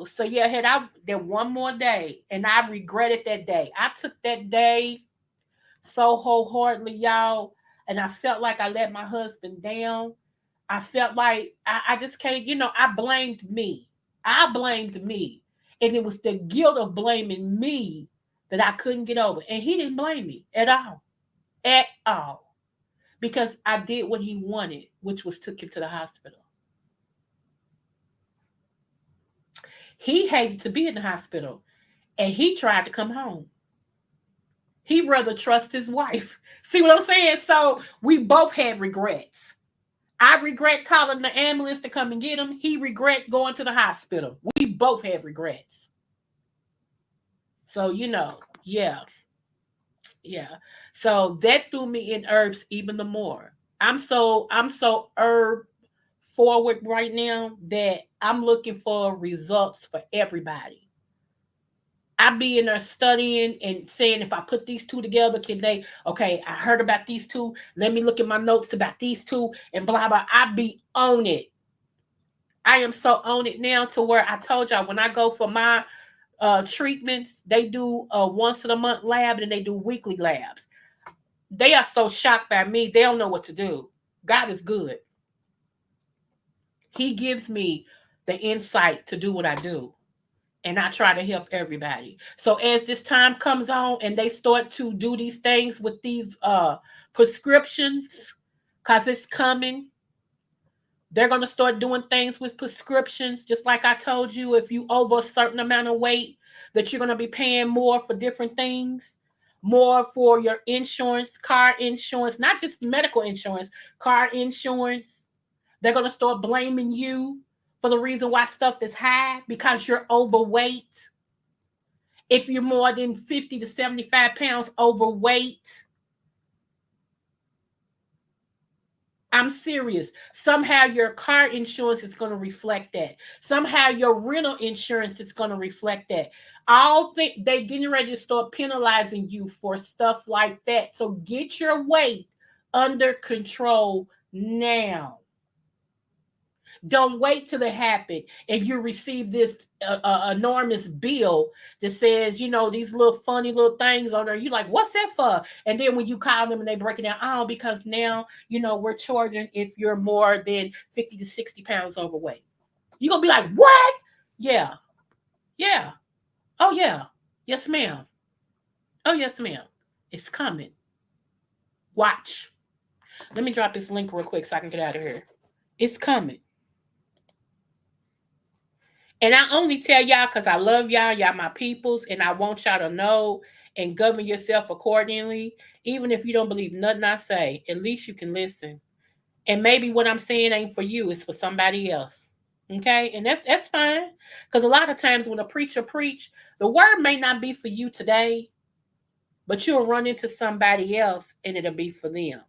So yeah, had I there one more day, and I regretted that day. I took that day so wholeheartedly, y'all, and I felt like I let my husband down. I felt like I just can't. I blamed me. I blamed me, and it was the guilt of blaming me that I couldn't get over. And he didn't blame me at all, because I did what he wanted, which was took him to the hospital. He hated to be in the hospital, and he tried to come home. He rather trust his wife. See what I'm saying? So we both had regrets. I regret calling the ambulance to come and get him. He regret going to the hospital. We both had regrets. So yeah, yeah. So that threw me in herbs even the more. I'm so herb forward right now that I'm looking for results for everybody. I be in there studying and saying, if I put these two together, can they? Okay, I heard about these two. Let me look at my notes about these two and blah blah. I be on it. I am so on it now to where I told y'all when I go for my treatments, they do a once in a month lab and they do weekly labs. They are so shocked by me. They don't know what to do. God is good. He gives me the insight to do what I do. And I try to help everybody. So as this time comes on and they start to do these things with these prescriptions, because it's coming. They're going to start doing things with prescriptions, just like I told you, if you over a certain amount of weight, that you're going to be paying more for different things, more for your insurance, car insurance, not just medical insurance, car insurance. They're going to start blaming you for the reason why stuff is high because you're overweight. If you're more than 50 to 75 pounds overweight, I'm serious. Somehow your car insurance is going to reflect that. Somehow your rental insurance is going to reflect that. All think they getting ready to start penalizing you for stuff like that. So get your weight under control now. Don't wait till it happen and you receive this enormous bill that says, these little funny little things on there. You like, what's that for? And then when you call them and they break it down, oh, because now, we're charging if you're more than 50 to 60 pounds overweight. You're going to be like, what? Yeah. Yeah. Oh, yeah. Yes, ma'am. Oh, yes, ma'am. It's coming. Watch. Let me drop this link real quick so I can get out of here. It's coming. And I only tell y'all because I love y'all. Y'all my peoples. And I want y'all to know and govern yourself accordingly. Even if you don't believe nothing I say, at least you can listen. And maybe what I'm saying ain't for you. It's for somebody else. Okay? And that's fine. Because a lot of times when a preacher preach, the word may not be for you today, but you'll run into somebody else and it'll be for them.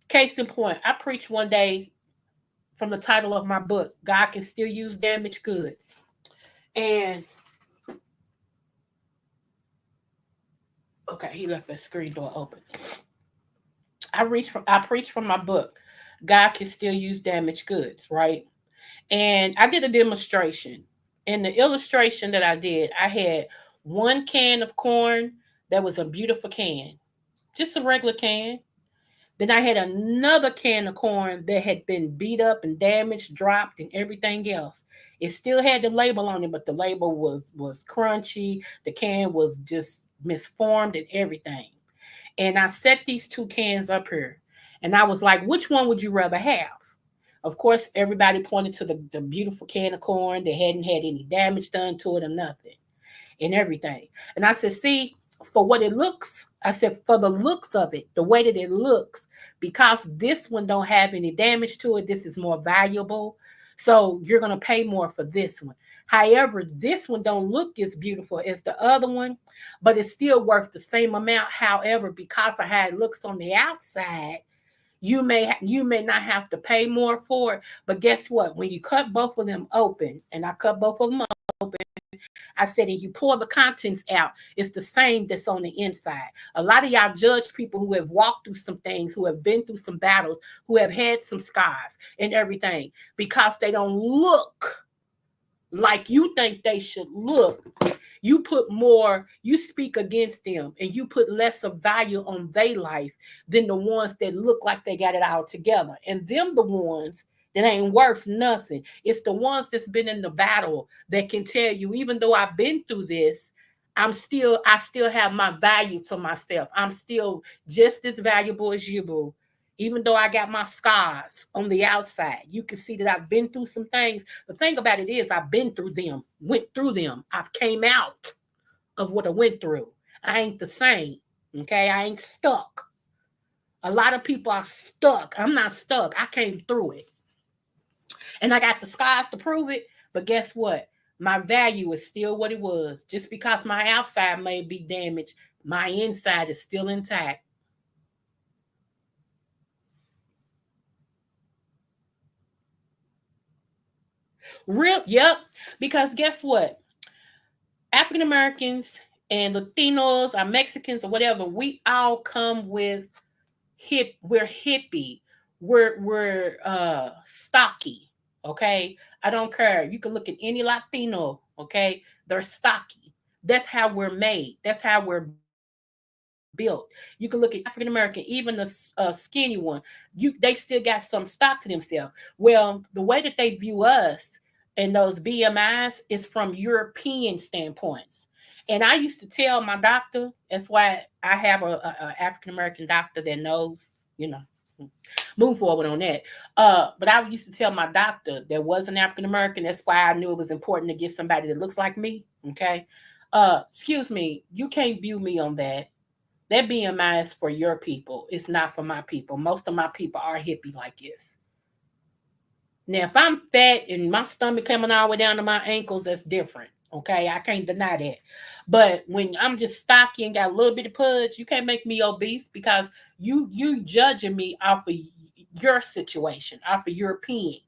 Case in point, I preached one day from the title of my book, God Can Still Use Damaged Goods. And okay, he left that screen door open. I preached from my book, God Can Still Use Damaged Goods, right? And I did a demonstration. In the illustration that I did, I had one can of corn that was a beautiful can, just a regular can. Then I had another can of corn that had been beat up and damaged, dropped, and everything else. It still had the label on it, but the label was crunchy. The can was just misformed and everything. And I set these two cans up here. And I was like, which one would you rather have? Of course, everybody pointed to the beautiful can of corn that hadn't had any damage done to it or nothing and everything. And I said, see, for what it looks, I said, for the looks of it, the way that it looks, because this one don't have any damage to it, this is more valuable. So you're going to pay more for this one. However, this one don't look as beautiful as the other one, but it's still worth the same amount. However, because of how it looks on the outside, you may not have to pay more for it. But guess what? When you cut both of them open, and I cut both of them open, I said, and you pour the contents out, it's the same that's on the inside. A lot of y'all judge people who have walked through some things, who have been through some battles, who have had some scars and everything, because they don't look like you think they should look. You put more, you speak against them, and you put less of value on their life than the ones that look like they got it all together. And them the ones that ain't worth nothing. It's the ones that's been in the battle that can tell you, even though I've been through this, I still have my value to myself. I'm still just as valuable as you, boo. Even though I got my scars on the outside, you can see that I've been through some things. The thing about it is I've been through them, went through them. I've came out of what I went through. I ain't the same. Okay. I ain't stuck. A lot of people are stuck. I'm not stuck. I came through it. And I got the scars to prove it. But guess what? My value is still what it was. Just because my outside may be damaged, my inside is still intact. Yep. Because guess what? African Americans and Latinos or Mexicans or whatever, we all come with we're hippie. We're stocky. Okay. I don't care. You can look at any Latino, okay? They're stocky. That's how we're made. That's how we're built. You can look at African American, even the skinny one. They still got some stock to themselves. Well, the way that they view us and those BMIs is from European standpoints. And I used to tell my doctor, that's why I have a African American doctor that knows, Move forward on that. But I used to tell my doctor that was an African American. That's why I knew it was important to get somebody that looks like me. Okay. Excuse me, you can't view me on that. That BMI is for your people. It's not for my people. Most of my people are hippie like this. Now, if I'm fat and my stomach coming all the way down to my ankles, that's different. Okay, I can't deny that. But when I'm just stocky and got a little bit of pudge, you can't make me obese because you judging me off of your situation, off of your opinion.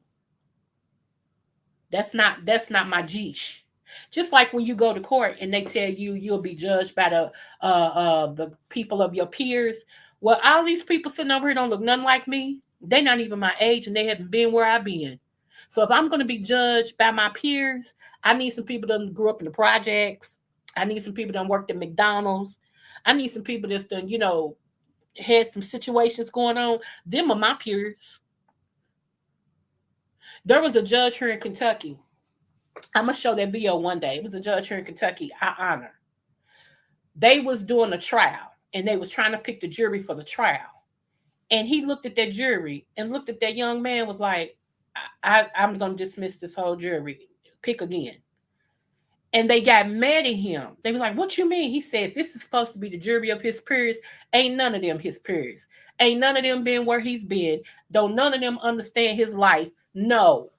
That's not my geesh. Just like when you go to court and they tell you you'll be judged by the people of your peers. Well, all these people sitting over here don't look nothing like me. They're not even my age and they haven't been where I've been. So if I'm going to be judged by my peers, I need some people that grew up in the projects. I need some people that worked at McDonald's. I need some people that's done, had some situations going on. Them are my peers. There was a judge here in Kentucky. I'm gonna show that video one day. It was a judge here in Kentucky. I honor. They was doing a trial and they was trying to pick the jury for the trial. And he looked at that jury and looked at that young man was like, I'm gonna dismiss this whole jury. Pick again. And they got mad at him. They was like, what you mean? He said, this is supposed to be the jury of his peers. Ain't none of them his peers. Ain't none of them been where he's been. Don't none of them understand his life. No.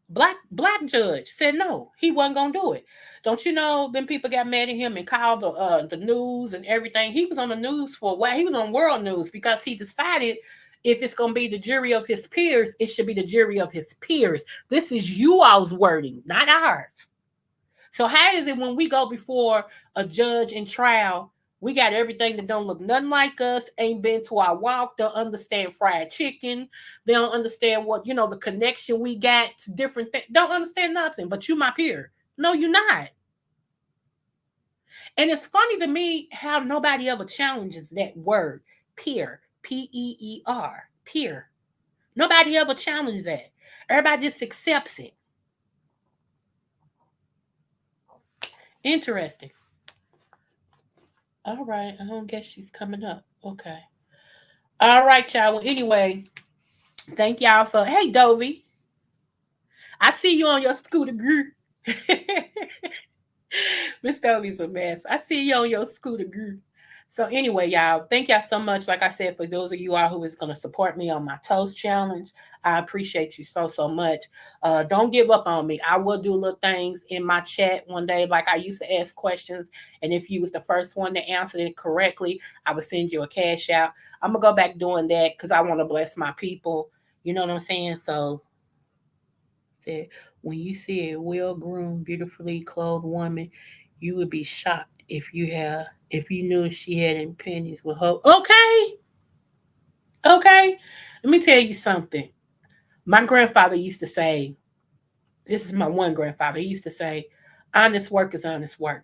Black judge said no, he wasn't gonna do it. Don't you know? Then people got mad at him and called the news and everything. He was on the news for a while. He was on world news because he decided if it's gonna be the jury of his peers, it should be the jury of his peers. This is you all's wording, not ours. So how is it when we go before a judge in trial, we got everything that don't look nothing like us, ain't been to our walk, don't understand fried chicken, they don't understand what, the connection we got to different things, don't understand nothing, but you my peer. No, you're not. And it's funny to me how nobody ever challenges that word, peer, Peer, peer. Nobody ever challenges that. Everybody just accepts it. Interesting. All right. I don't guess she's coming up. Okay. All right, y'all. Well, anyway, thank y'all for. Hey, Dovey. I see you on your scooter, girl. Miss Dovey's a mess. I see you on your scooter, girl. So anyway, y'all, thank y'all so much. Like I said, for those of you all who is going to support me on my toast challenge, I appreciate you so much. Don't give up on me. I will do little things in my chat one day, like I used to ask questions, and if you was the first one to answer it correctly, I would send you a cash out. I'm gonna go back doing that because I want to bless my people. You know what I'm saying? So, said when you see a well-groomed, beautifully clothed woman, you would be shocked if you knew she had any pennies with her. Okay. Let me tell you something. My grandfather used to say, this is my one grandfather. He used to say, honest work is honest work.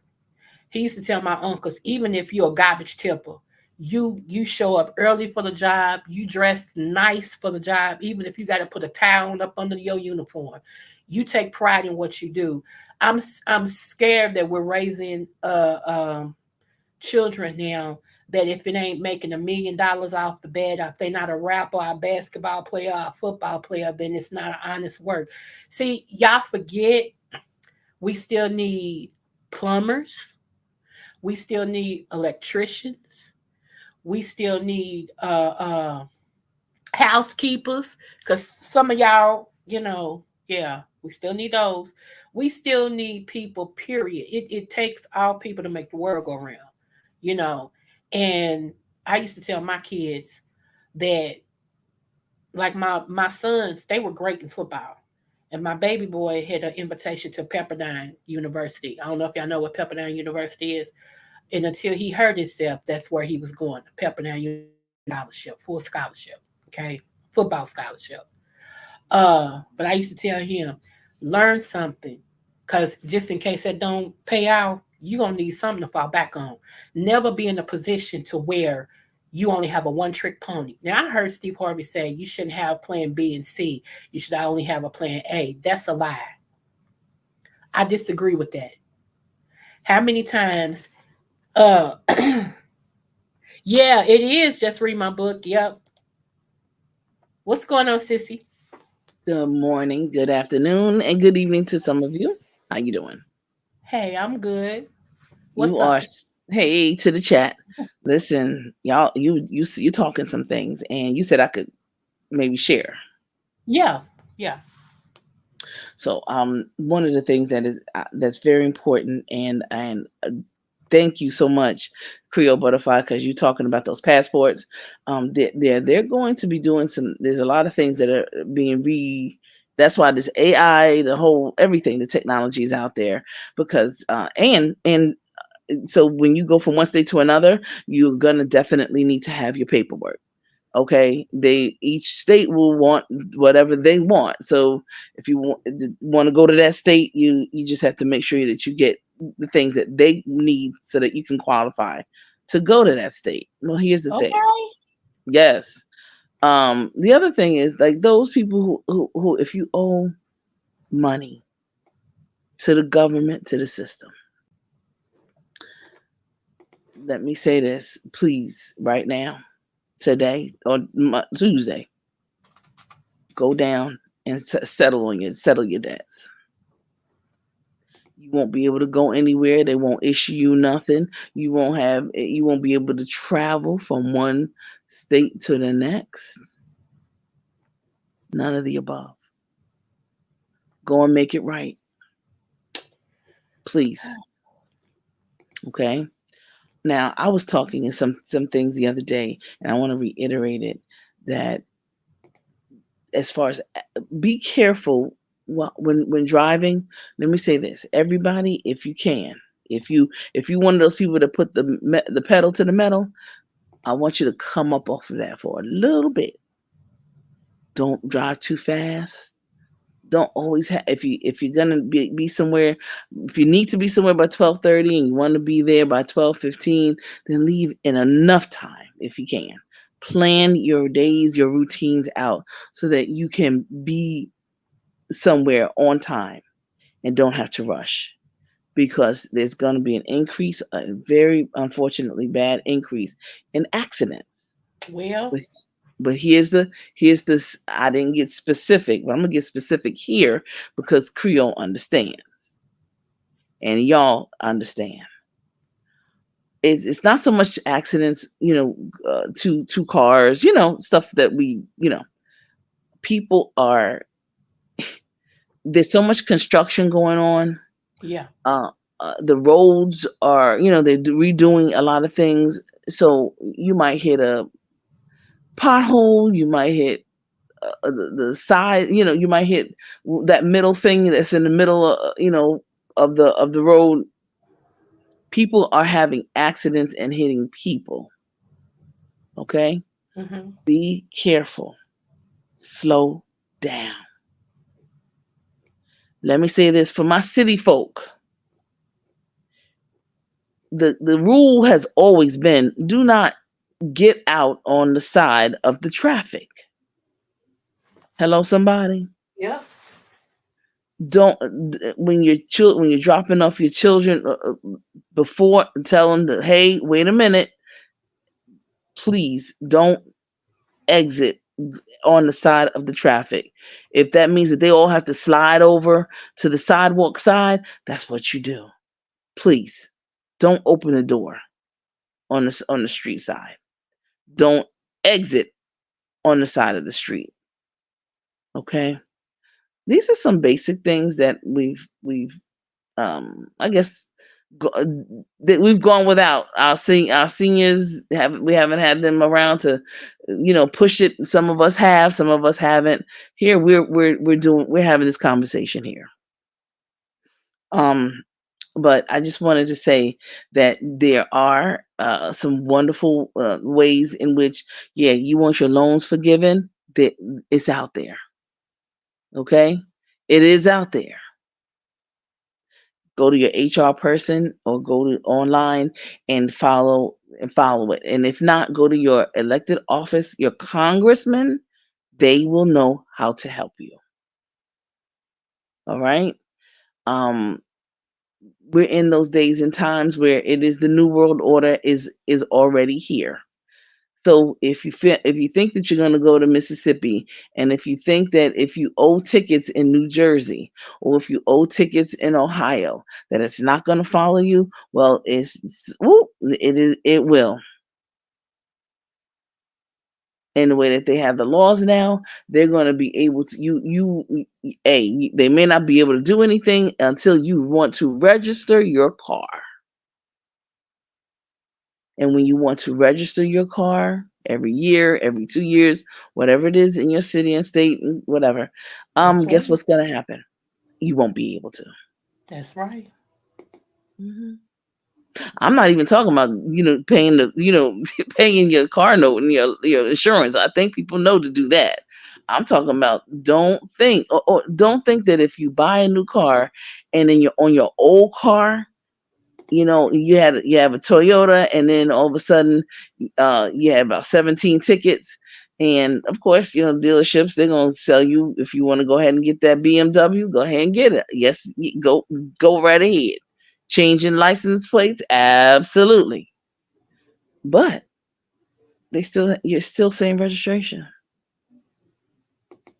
He used to tell my uncles, even if you're a garbage tipper, you show up early for the job, you dress nice for the job, even if you got to put a towel up under your uniform. You take pride in what you do. I'm scared that we're raising children now that if it ain't making $1 million off the bat, if they're not a rapper, a basketball player, a football player, then it's not honest work. See, y'all forget we still need plumbers. We still need electricians. We still need housekeepers because some of y'all, yeah, we still need those. We still need people, period. It takes all people to make the world go round, you know. And I used to tell my kids that, like my sons, they were great in football. And my baby boy had an invitation to Pepperdine University. I don't know if y'all know what Pepperdine University is. And until he hurt himself, that's where he was going. Pepperdine University scholarship, full scholarship. Okay. Football scholarship. But I used to tell him, learn something. Cause just in case that don't pay out, you're gonna need something to fall back on. Never be in a position to where you only have a one-trick pony. Now I heard Steve Harvey say you shouldn't have plan B and C. You should only have a plan A. That's a lie. I disagree with that. How many times uh yeah, it is. Just read my book. Yep. What's going on, sissy? Good morning, good afternoon, and good evening to some of you. How you doing? Hey, I'm good. You What's are up? hey to the chat. Listen, y'all, you talking some things, and you said I could maybe share. Yeah, yeah. So, one of the things that's very important, and thank you so much, Creole Butterfly, because you're talking about those passports. They're going to be doing some. There's a lot of things that are being re. That's why this AI, the whole everything, the technology is out there because and so when you go from one state to another, you're gonna definitely need to have your paperwork. Okay, they each state will want whatever they want. So if you want to go to that state, you just have to make sure that you get the things that they need so that you can qualify to go to that state. Well, here's the thing. Okay. Yes. The other thing is like those people who if you owe money to the government, to the system, let me say this, please, right now, today or Tuesday, go down and settle your debts. You won't be able to go anywhere. They won't issue you nothing. You won't be able to travel from one state to the next. None of the above. Go and make it right, please. Okay. Now, I was talking in some things the other day, and I want to reiterate it that as far as be careful when driving. Let me say this: everybody, if you can, if you one of those people that put the pedal to the metal, I want you to come up off of that for a little bit. Don't drive too fast. Don't always have if you're gonna be somewhere, if you need to be somewhere by 12:30 and you want to be there by 12:15, then leave in enough time if you can. Plan your days, your routines out so that you can be somewhere on time and don't have to rush because there's going to be an increase, a very unfortunately bad increase in accidents. Well, But but here's this. I didn't get specific, but I'm gonna get specific here because Creole understands and y'all understand. It's not so much accidents, two cars, stuff that people are. There's so much construction going on. yeah. Uh, the roads are, they're redoing a lot of things, so you might hit a pothole, you might hit the side, you might hit that middle thing that's in the middle, of the road. People are having accidents and hitting people. Okay, Hmm. be careful. Slow down. Let me say this for my city folk. The rule has always been do not get out on the side of the traffic. Hello, somebody. Yep. Don't when you're dropping off your children, before tell them that, hey, wait a minute, please don't exit on the side of the traffic. If that means that they all have to slide over to the sidewalk side, that's what you do. Please don't open the door on the street side. Don't exit on the side of the street. Okay? These are some basic things that we've I guess that we've gone without. Our seniors we haven't had them around to push it. Some of us have, some of us haven't. Here we're having this conversation here. Um but I just wanted to say that there are some wonderful ways in which, yeah, you want your loans forgiven. That it's out there. Okay, it is out there. Go to your HR person or go to online and follow it. And if not, go to your elected office, your congressman. They will know how to help you. All right. Um, we're in those days and times where it is the new world order is already here. So if you think that you're going to go to Mississippi, and if you think that if you owe tickets in New Jersey, or if you owe tickets in Ohio, that it's not going to follow you, well, it will. In the way that they have the laws now, they're going to be able to they may not be able to do anything until you want to register your car. And when you want to register your car every year, every 2 years, whatever it is in your city and state, and whatever, That's right. guess what's going to happen? You won't be able to. That's right. hmm I'm not even talking about paying paying your car note and your insurance. I think people know to do that. I'm talking about don't think that if you buy a new car and then you're on your old car, you have a Toyota, and then all of a sudden you have about 17 tickets. And of course, dealerships, they're going to sell you, if you want to go ahead and get that BMW, go ahead and get it. Yes, go right ahead. Changing license plates, absolutely. But you're still saying registration.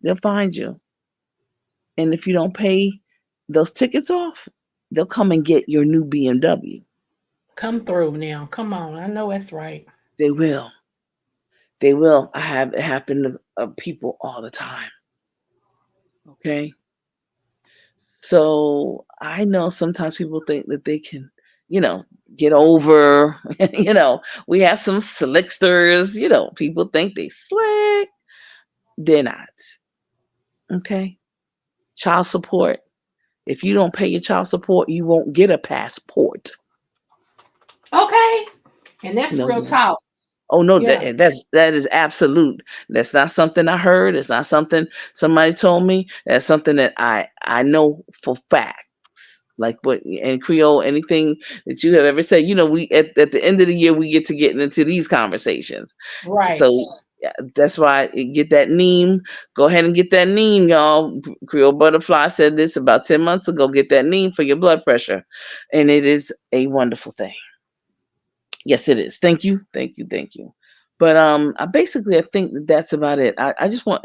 They'll find you. And if you don't pay those tickets off, they'll come and get your new BMW. Come through now. Come on. I know that's right. They will. They will. I have it happen to people all the time. Okay. So I know sometimes people think that they can, you know, get over, we have some slicksters, people think they slick. They're not. Okay. Child support. If you don't pay your child support, you won't get a passport. Okay. And that's No, real talk. oh no, Yeah. that is absolute. That's not something I heard. It's not something somebody told me. That's something that I know for facts. Like what and Creole, anything that you have ever said, we at the end of the year we get to get into these conversations. Right. So yeah, that's why get that neem. Go ahead and get that neem, y'all. Creole Butterfly said this about 10 months ago. Get that neem for your blood pressure, and it is a wonderful thing. Yes, it is. Thank you, thank you, thank you. But I think that's about it. I just want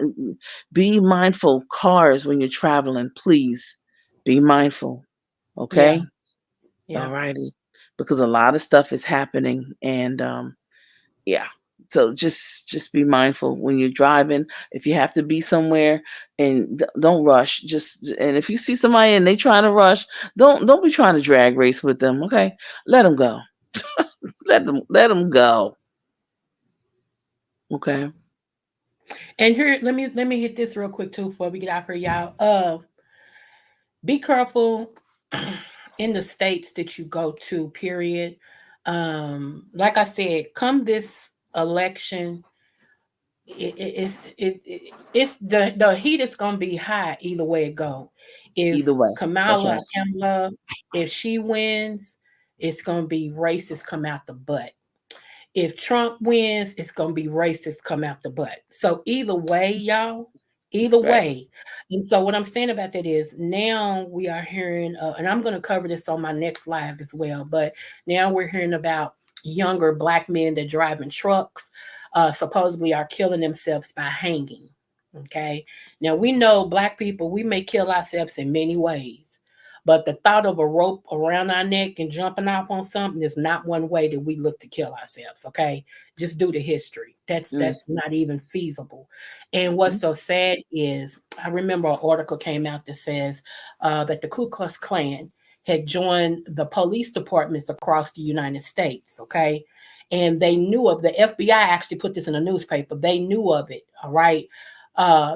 be mindful. Cars when you're traveling, please be mindful. Yeah. Okay, all Yeah. righty, because a lot of stuff is happening, and yeah. So just be mindful when you're driving. If you have to be somewhere, and don't rush. And if you see somebody and they trying to rush, don't be trying to drag race with them. Okay, let them go. Let them go. Okay. And here, let me hit this real quick too before we get out here, y'all. Be careful in the states that you go to. Period. Like I said, come this election, it's the heat is gonna be high either way it go. If Either way. That's right. Kamala, if she wins, it's gonna be racist come out the butt. If Trump wins, it's gonna be racist come out the butt. So either way, y'all, either Right. way. And so what I'm saying about that is now we are hearing, and I'm gonna cover this on my next live as well. But now we're hearing about younger black men that driving trucks, supposedly are killing themselves by hanging. Okay. Now we know black people, we may kill ourselves in many ways. But the thought of a rope around our neck and jumping off on something is not one way that we look to kill ourselves. Okay, just due to history, Mm, that's not even feasible. And what's mm, so sad is I remember an article came out that says that the Ku Klux Klan had joined the police departments across the United States. Okay, and they knew of the FBI actually put this in a newspaper. They knew of it. All right,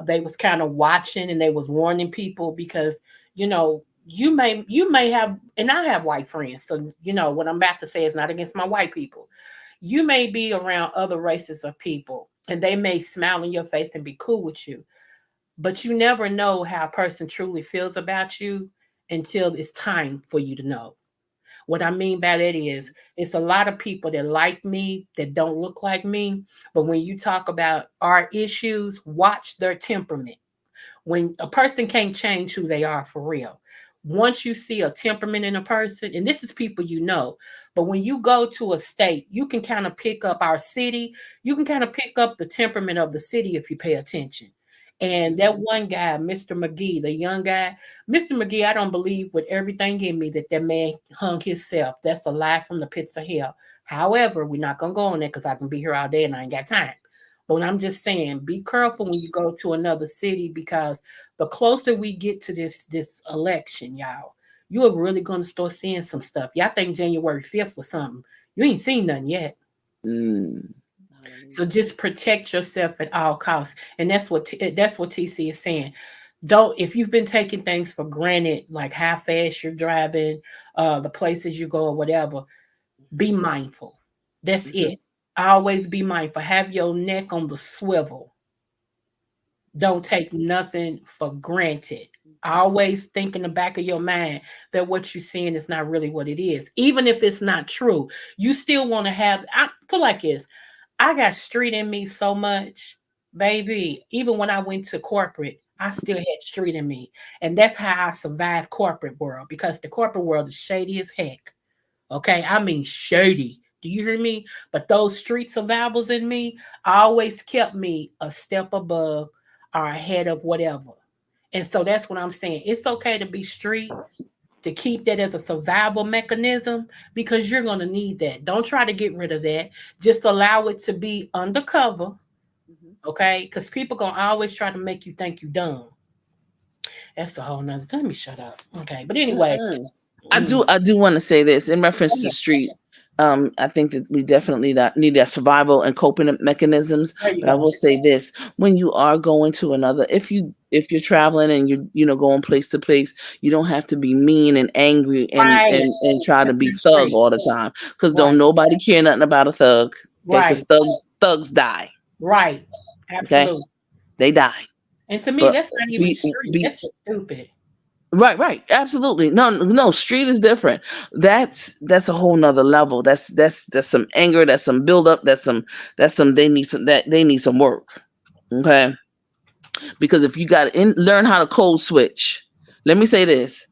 they was kind of watching and they was warning people because you know you may have, and I have white friends, so what I'm about to say is not against my white people. You may be around other races of people and they may smile in your face and be cool with you, but you never know how a person truly feels about you until it's time for you to know. What I mean by that is it's a lot of people that like me that don't look like me, but when you talk about our issues, watch their temperament. When a person can't change who they are for real, once you see a temperament in a person, and this is people you know, but when you go to a state, you can kind of pick up our city, you can kind of pick up the temperament of the city if you pay attention. And that one guy, Mr. McGee, the young guy, Mr. McGee, I don't believe with everything in me that that man hung himself. That's a lie from the pits of hell. However, we're not gonna go on there because I can be here all day and I ain't got time. But I'm just saying, be careful when you go to another city because the closer we get to this election, y'all, you are really gonna start seeing some stuff. Y'all think January 5th or something. You ain't seen nothing yet. Mm. So just protect yourself at all costs. And that's what TC is saying. Don't, if you've been taking things for granted, like how fast you're driving, the places you go or whatever, be mindful. That's Mhm. it. Always be mindful. Have your neck on the swivel. Don't take nothing for granted. Always think in the back of your mind that what you're seeing is not really what it is. Even if it's not true, you still want to have, I put like this. I got street in me so much, baby. Even when I went to corporate, I still had street in me. And that's how I survived corporate world because the corporate world is shady as heck. Okay, I mean shady. Do you hear me? But those street survivals in me always kept me a step above or ahead of whatever. And so that's what I'm saying. It's okay to be street, to keep that as a survival mechanism because you're going to need that. Don't try to get rid of that. Just allow it to be undercover, Mhm. okay? Because people going to always try to make you think you dumb. That's a whole nother. Let me shut up. Okay, but anyway, Mm-mm. mm, I do want to say this in go reference to ahead. street. I think that we definitely need that survival and coping mechanisms. There you But I go. will say this: when you are going to another, if you're traveling and you going place to place, you don't have to be mean and angry Right. and try to That's be not thug street. all the time. Because don't Right. nobody care nothing about a thug. Okay, because Right. thugs die. Right. Okay, Absolutely. they die. And to me, But that's not even be street. be That's just stupid. Right, right. Absolutely. No, street is different. That's a whole nother level. That's some anger, that's some buildup, that's some they need some work. Okay. Because if you got to learn how to code switch. Let me say this.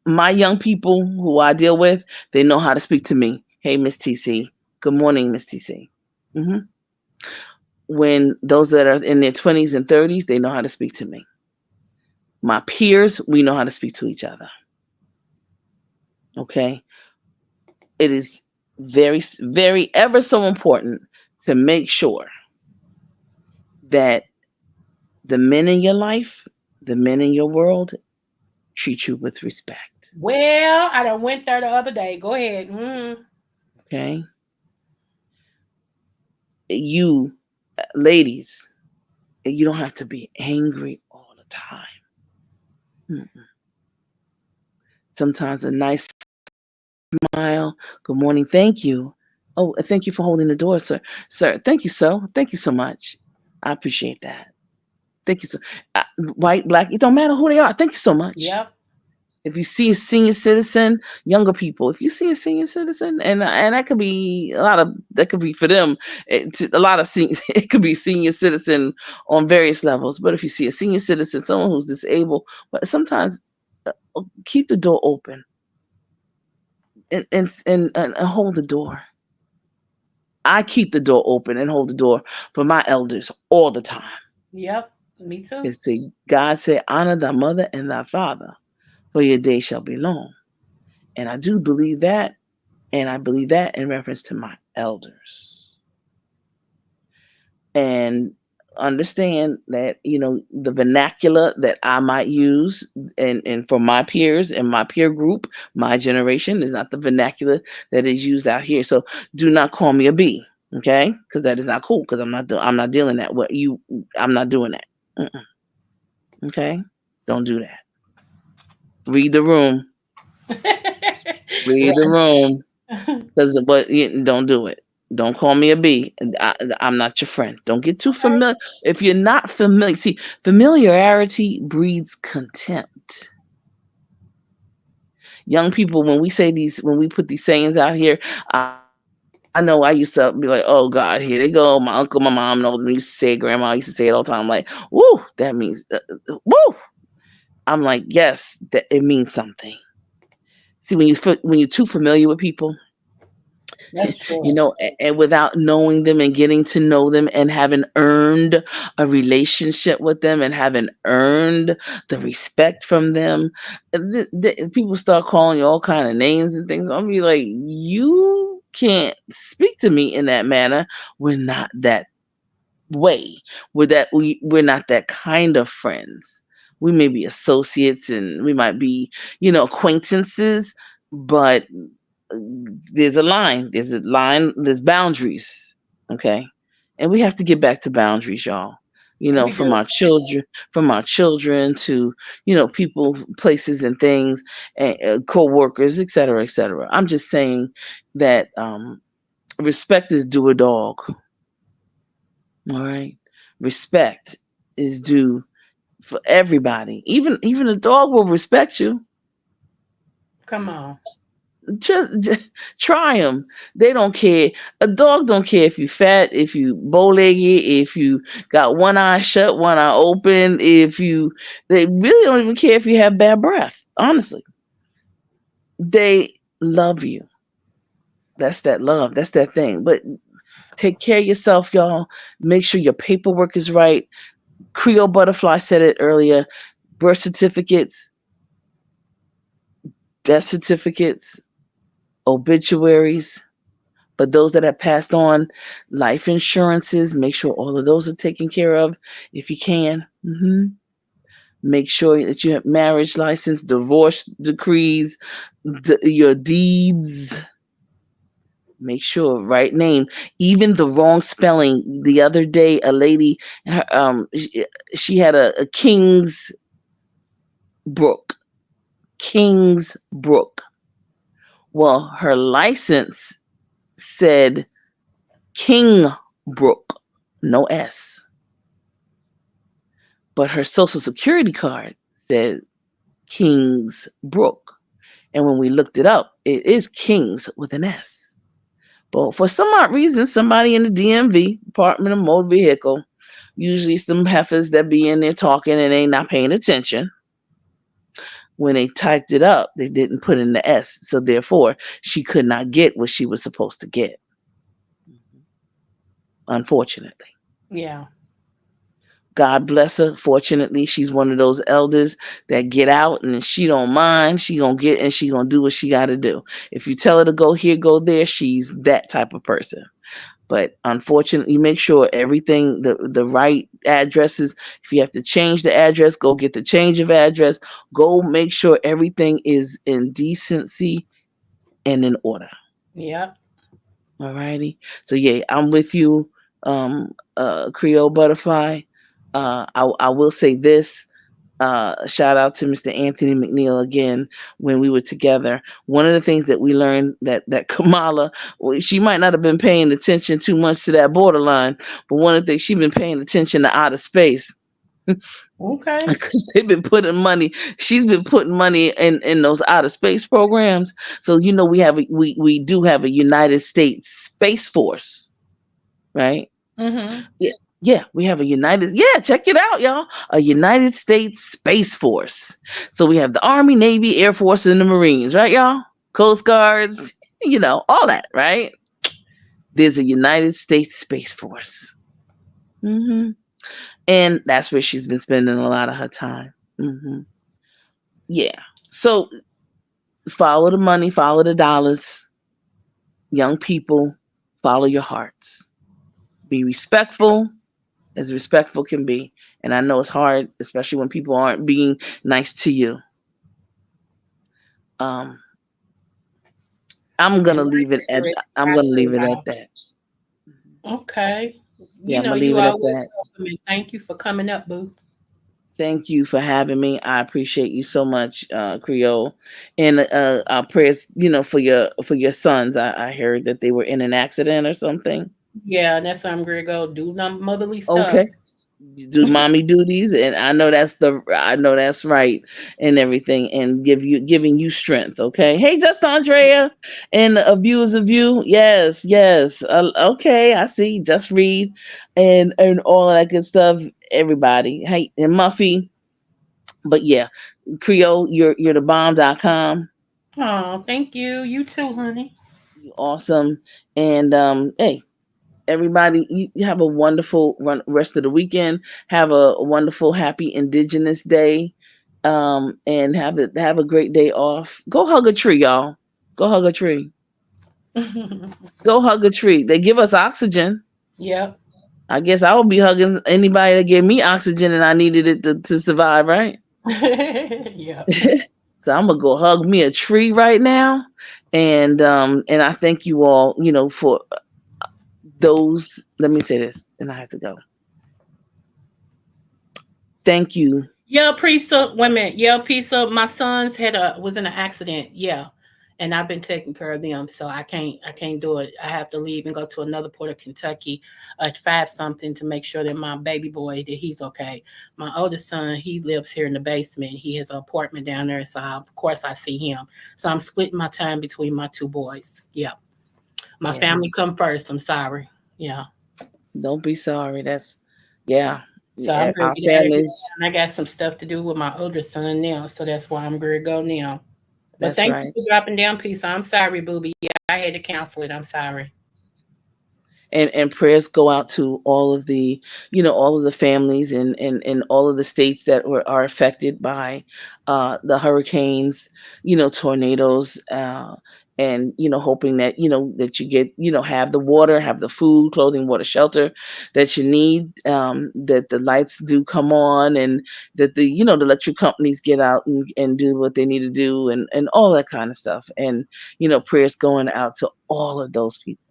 My young people who I deal with, they know how to speak to me. Hey, Miss TC. Good morning, Miss TC. hmm When those that are in their 20s and 30s, they know how to speak to me. My peers, we know how to speak to each other. Okay, it is very ever so important to make sure that the men in your life, the men in your world treat you with respect. Well, I done went there the other day. Go ahead. Mm. Okay, you ladies, you don't have to be angry all the time. Mm. Sometimes a nice smile, good morning, thank you. Oh, thank you for holding the door, sir. Sir, thank you so. Thank you so much. I appreciate that. Thank you so. White, black, it don't matter who they are. Thank you so much. Yep. If you see a senior citizen, younger people, if you see a senior citizen, and that could be a lot of that could be for them, a lot of it could be senior citizen on various levels. But if you see a senior citizen, someone who's disabled, but sometimes keep the door open and hold the door. I keep the door open and hold the door for my elders all the time. Yep. Me too. And say, God said, honor thy mother and thy father, for your day shall be long. And I do believe that. And I believe that in reference to my elders. And understand that, the vernacular that I might use and for my peers and my peer group, my generation is not the vernacular that is used out here. So do not call me a B, okay? Because that is not cool. Because I'm not dealing that. I'm not doing that. Mm-mm, okay, don't do that. Read the room. Read the Right. room. Because don't do it. Don't call me a B. I'm not your friend. Don't get too Okay. familiar. If you're not familiar, see, familiarity breeds contempt. Young people, when we put these sayings out here, I know I used to be like, oh God, here they go. My uncle, my mom, used to say it, grandma used to say it all the time. I'm like, woo, that means, woo. I'm like, yes, that it means something. See, when you're too familiar with people, That's true. and without knowing them and getting to know them and having earned a relationship with them and having earned the respect from them, people start calling you all kind of names and things. I'll be like, you can't speak to me in that manner. We're not that way. We're not that kind of friends. We may be associates and we might be, acquaintances, but there's boundaries. Okay. And we have to get back to boundaries, y'all. We From do. our children to, people, places and things, and co-workers, et cetera, et cetera. I'm just saying that respect is due a dog. All right. Respect is due for everybody. Even a dog will respect you. Come on. Just try them. They don't care. A dog don't care if you fat, if you bow-legged, if you got one eye shut, one eye open. They really don't even care if you have bad breath. Honestly, they love you. That's that love. That's that thing. But take care of yourself, y'all. Make sure your paperwork is right. Creole Butterfly said it earlier. Birth certificates, death certificates, obituaries. But those that have passed on, life insurances, make sure all of those are taken care of if you can. Make sure that you have marriage license, divorce decrees, your deeds. Make sure right name, even the wrong spelling. The other day, a lady, she had a Kingsbrook, Kingsbrook. Well, her license said Kingbrook, no S. But her social security card said Kingsbrook. And when we looked it up, it is Kings with an S. But for some odd reason, somebody in the DMV, Department of Motor Vehicle, usually some heifers that be in there talking and they not paying attention. When they typed it up, they didn't put in the S. So therefore, she could not get what she was supposed to get. Unfortunately. Yeah. God bless her. Fortunately, she's one of those elders that get out and she don't mind. She gonna get and she gonna do what she gotta do. If you tell her to go here, go there, she's that type of person. But unfortunately, make sure everything, the right addresses. If you have to change the address, go get the change of address. Go make sure everything is in decency and in order. Yep. All righty. So yeah, I'm with you, Creole Butterfly. I will say this. Shout out to Mr. Anthony McNeil again when we were together. One of the things that we learned that Kamala, well, she might not have been paying attention too much to that borderline, but one of the things she's been paying attention to outer space. Okay. Because they've been putting money, she's been putting money in those outer space programs. So we do have a United States Space Force, right? Mm-hmm. Yeah, yeah, we have a United. Yeah, check it out, y'all. A United States Space Force. So we have the Army, Navy, Air Force, and the Marines, right, y'all? Coast Guards, all that, right? There's a United States Space Force, and that's where she's been spending a lot of her time. Yeah. So follow the money, follow the dollars. Young people, follow your hearts. Be respectful can be. And I know it's hard, especially when people aren't being nice to you. Um, I'm gonna And like leave it at spirit, I'm gonna actually leave it at loud. that. Okay. Yeah, I'm gonna You leave it at always that. welcome and thank you for coming up, boo. Thank you for having me. I appreciate you so much, Creole. And our prayers, for your sons. I heard that they were in an accident or something. Yeah, and that's how I'm gonna go do motherly stuff. Okay. You do mommy duties, and I know that's right, and everything, and giving you strength. Okay, hey, just Andrea, and a view is a view. Yes, yes. Okay, I see. Just read, and all of that good stuff. Everybody, hey, and Muffy. But yeah, Creole, you're the bomb.com. Oh, thank you. You too, honey. You awesome. And hey, everybody, you have a wonderful rest of the weekend. Have a wonderful, happy Indigenous Day. And have a great day off. Go hug a tree, y'all. Go hug a tree. Go hug a tree. They give us oxygen. Yep. I guess I would be hugging anybody that gave me oxygen and I needed it to survive, right? Yep. So I'm gonna go hug me a tree right now, and I thank you all, for those. Let me say this, and I have to go. Thank you. Yeah, Prisa. Wait a minute. Yeah, Prisa. My sons was in an accident. Yeah, and I've been taking care of them, so I can't do it. I have to leave and go to another port of Kentucky at 5 something to make sure that my baby boy that he's okay. My oldest son, he lives here in the basement. He has an apartment down there, so of course I see him. So I'm splitting my time between my two boys. Yeah, my Yeah, family come first. I'm sorry. Yeah. don't be sorry. That's yeah. So I'm Our gonna get out of here. families. And I got some stuff to do with my older son now, so that's why I'm gonna go now. But That's thank you right. for dropping down, Peace. I'm sorry, booby. Yeah, I had to cancel it. I'm sorry. And prayers go out to all of the all of the families and all of the states that are affected by the hurricanes, tornadoes, and hoping that that you get have the water, have the food, clothing, water, shelter that you need, that the lights do come on, and that the electric companies get out and do what they need to do, and all that kind of stuff. And prayers going out to all of those people,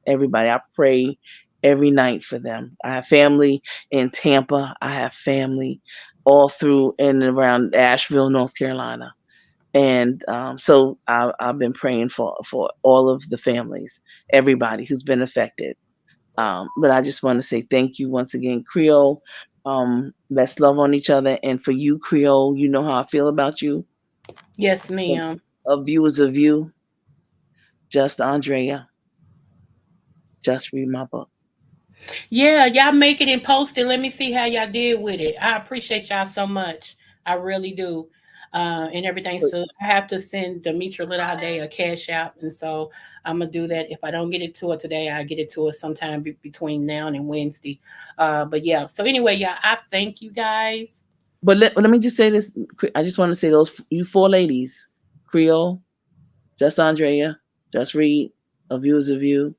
everybody. I pray every night for them. I have family in Tampa. I have family all through and around Asheville, North Carolina. And so I've been praying for all of the families, everybody who's been affected. But I just want to say thank you once again, Creole. Let's love on each other. And for you, Creole, you know how I feel about you. Yes, And ma'am. a view is a view. Just Andrea. Just read my book. Yeah, y'all make it and post it. Let me see how y'all did with it. I appreciate y'all so much. I really do. And everything. So I have to send Demetra Little Day a cash out. And so I'm gonna do that. If I don't get it to her today, I get it to her sometime between now and Wednesday. But yeah. So anyway, yeah, I thank you guys. But let me just say this. I just want to say those you four ladies, Creole, just Andrea, just Reed, A View is a View,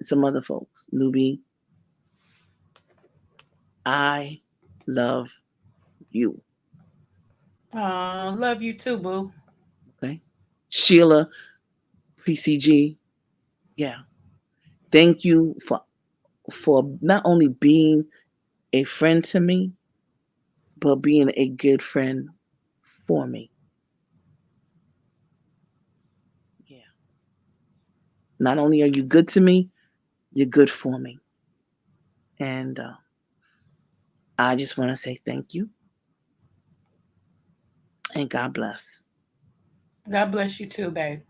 some other folks, Nubi. I love you. Love you too, boo. Okay, Sheila, PCG. Yeah, thank you for not only being a friend to me, but being a good friend for me. Yeah, not only are you good to me, you're good for me, and I just want to say thank you and God bless. God bless you too, babe.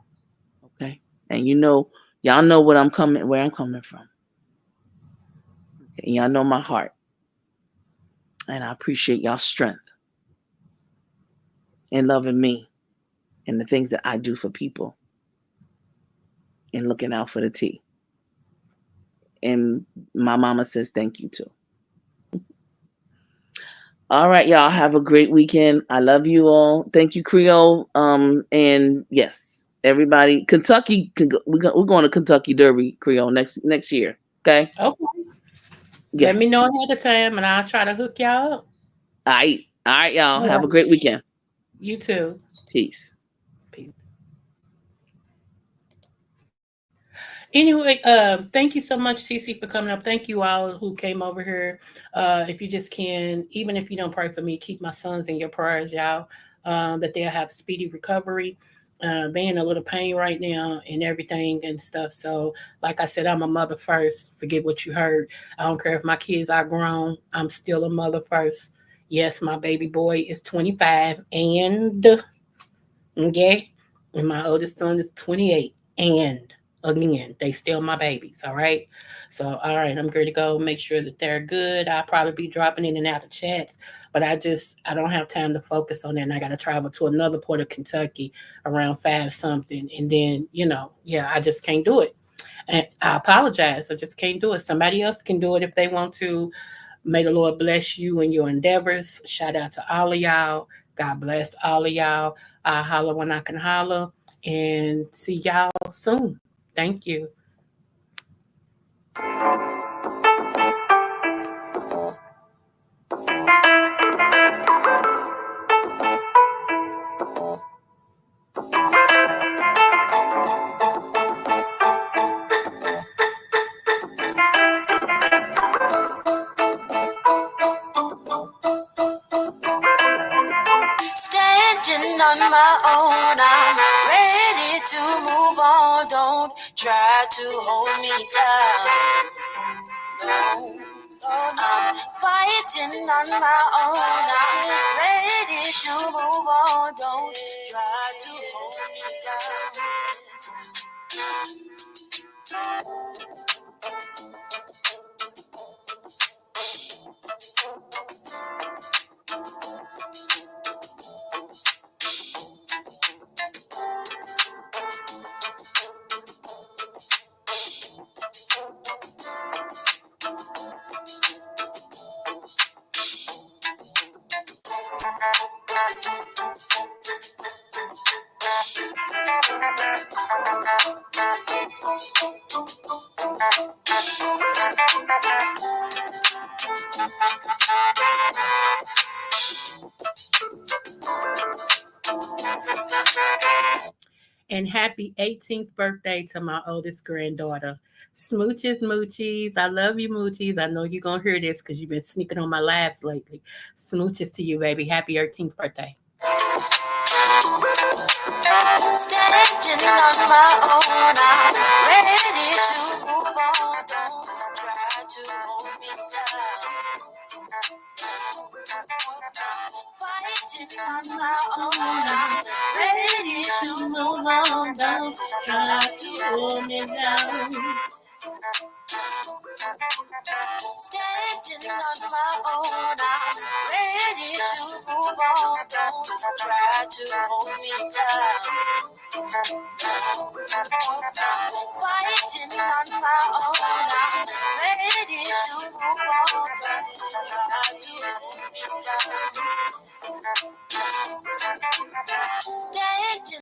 Okay. And y'all know where I'm coming from. Okay? And y'all know my heart. And I appreciate y'all strength and loving me and the things that I do for people and looking out for the tea. And my mama says thank you too. All right, y'all. Have a great weekend. I love you all. Thank you, Creole. And yes, everybody, Kentucky. We're going to Kentucky Derby, Creole, next year. Okay. Okay. Yeah. Let me know ahead of time and I'll try to hook y'all up. All right, y'all. All Have a right. great weekend. You too. Peace. Peace. Anyway, thank you so much, TC, for coming up. Thank you all who came over here. If you just can, even if you don't pray for me, keep my sons in your prayers, y'all, that they'll have speedy recovery. They in a little pain right now and everything and stuff. So, like I said, I'm a mother first. Forget what you heard. I don't care if my kids are grown. I'm still a mother first. Yes, my baby boy is 25 and okay. And my oldest son is 28. And again, they still my babies. All right. So, all right, I'm ready to go make sure that they're good. I'll probably be dropping in and out of chats. But I don't have time to focus on that, and I got to travel to another port of Kentucky around five something, and then yeah, I just can't do it. And I apologize. I just can't do it. Somebody else can do it if they want to. May the Lord bless you and your endeavors. Shout out to all of y'all. God bless all of y'all. I'll holler when I can holler, and see y'all soon. Thank you. Standing on my own, I'm ready to move on. Don't try to hold me down. No, no, I'm fighting on my own. I'm ready to move on. Don't try to hold me down. And happy 18th birthday to my oldest granddaughter. Smooches, Moochies. I love you, Moochies. I know you're going to hear this because you've been sneaking on my lives lately. Smooches to you, baby. Happy 18th birthday. Standing on my own, I'm ready to move on. Don't try to hold me down. Fighting on my own, I'm ready to move on. Don't try to hold me down. Standing on my own, I'm ready to move on. Don't try to hold me down. Fighting on my own, I'm ready to move on. Don't try to hold me down. Standing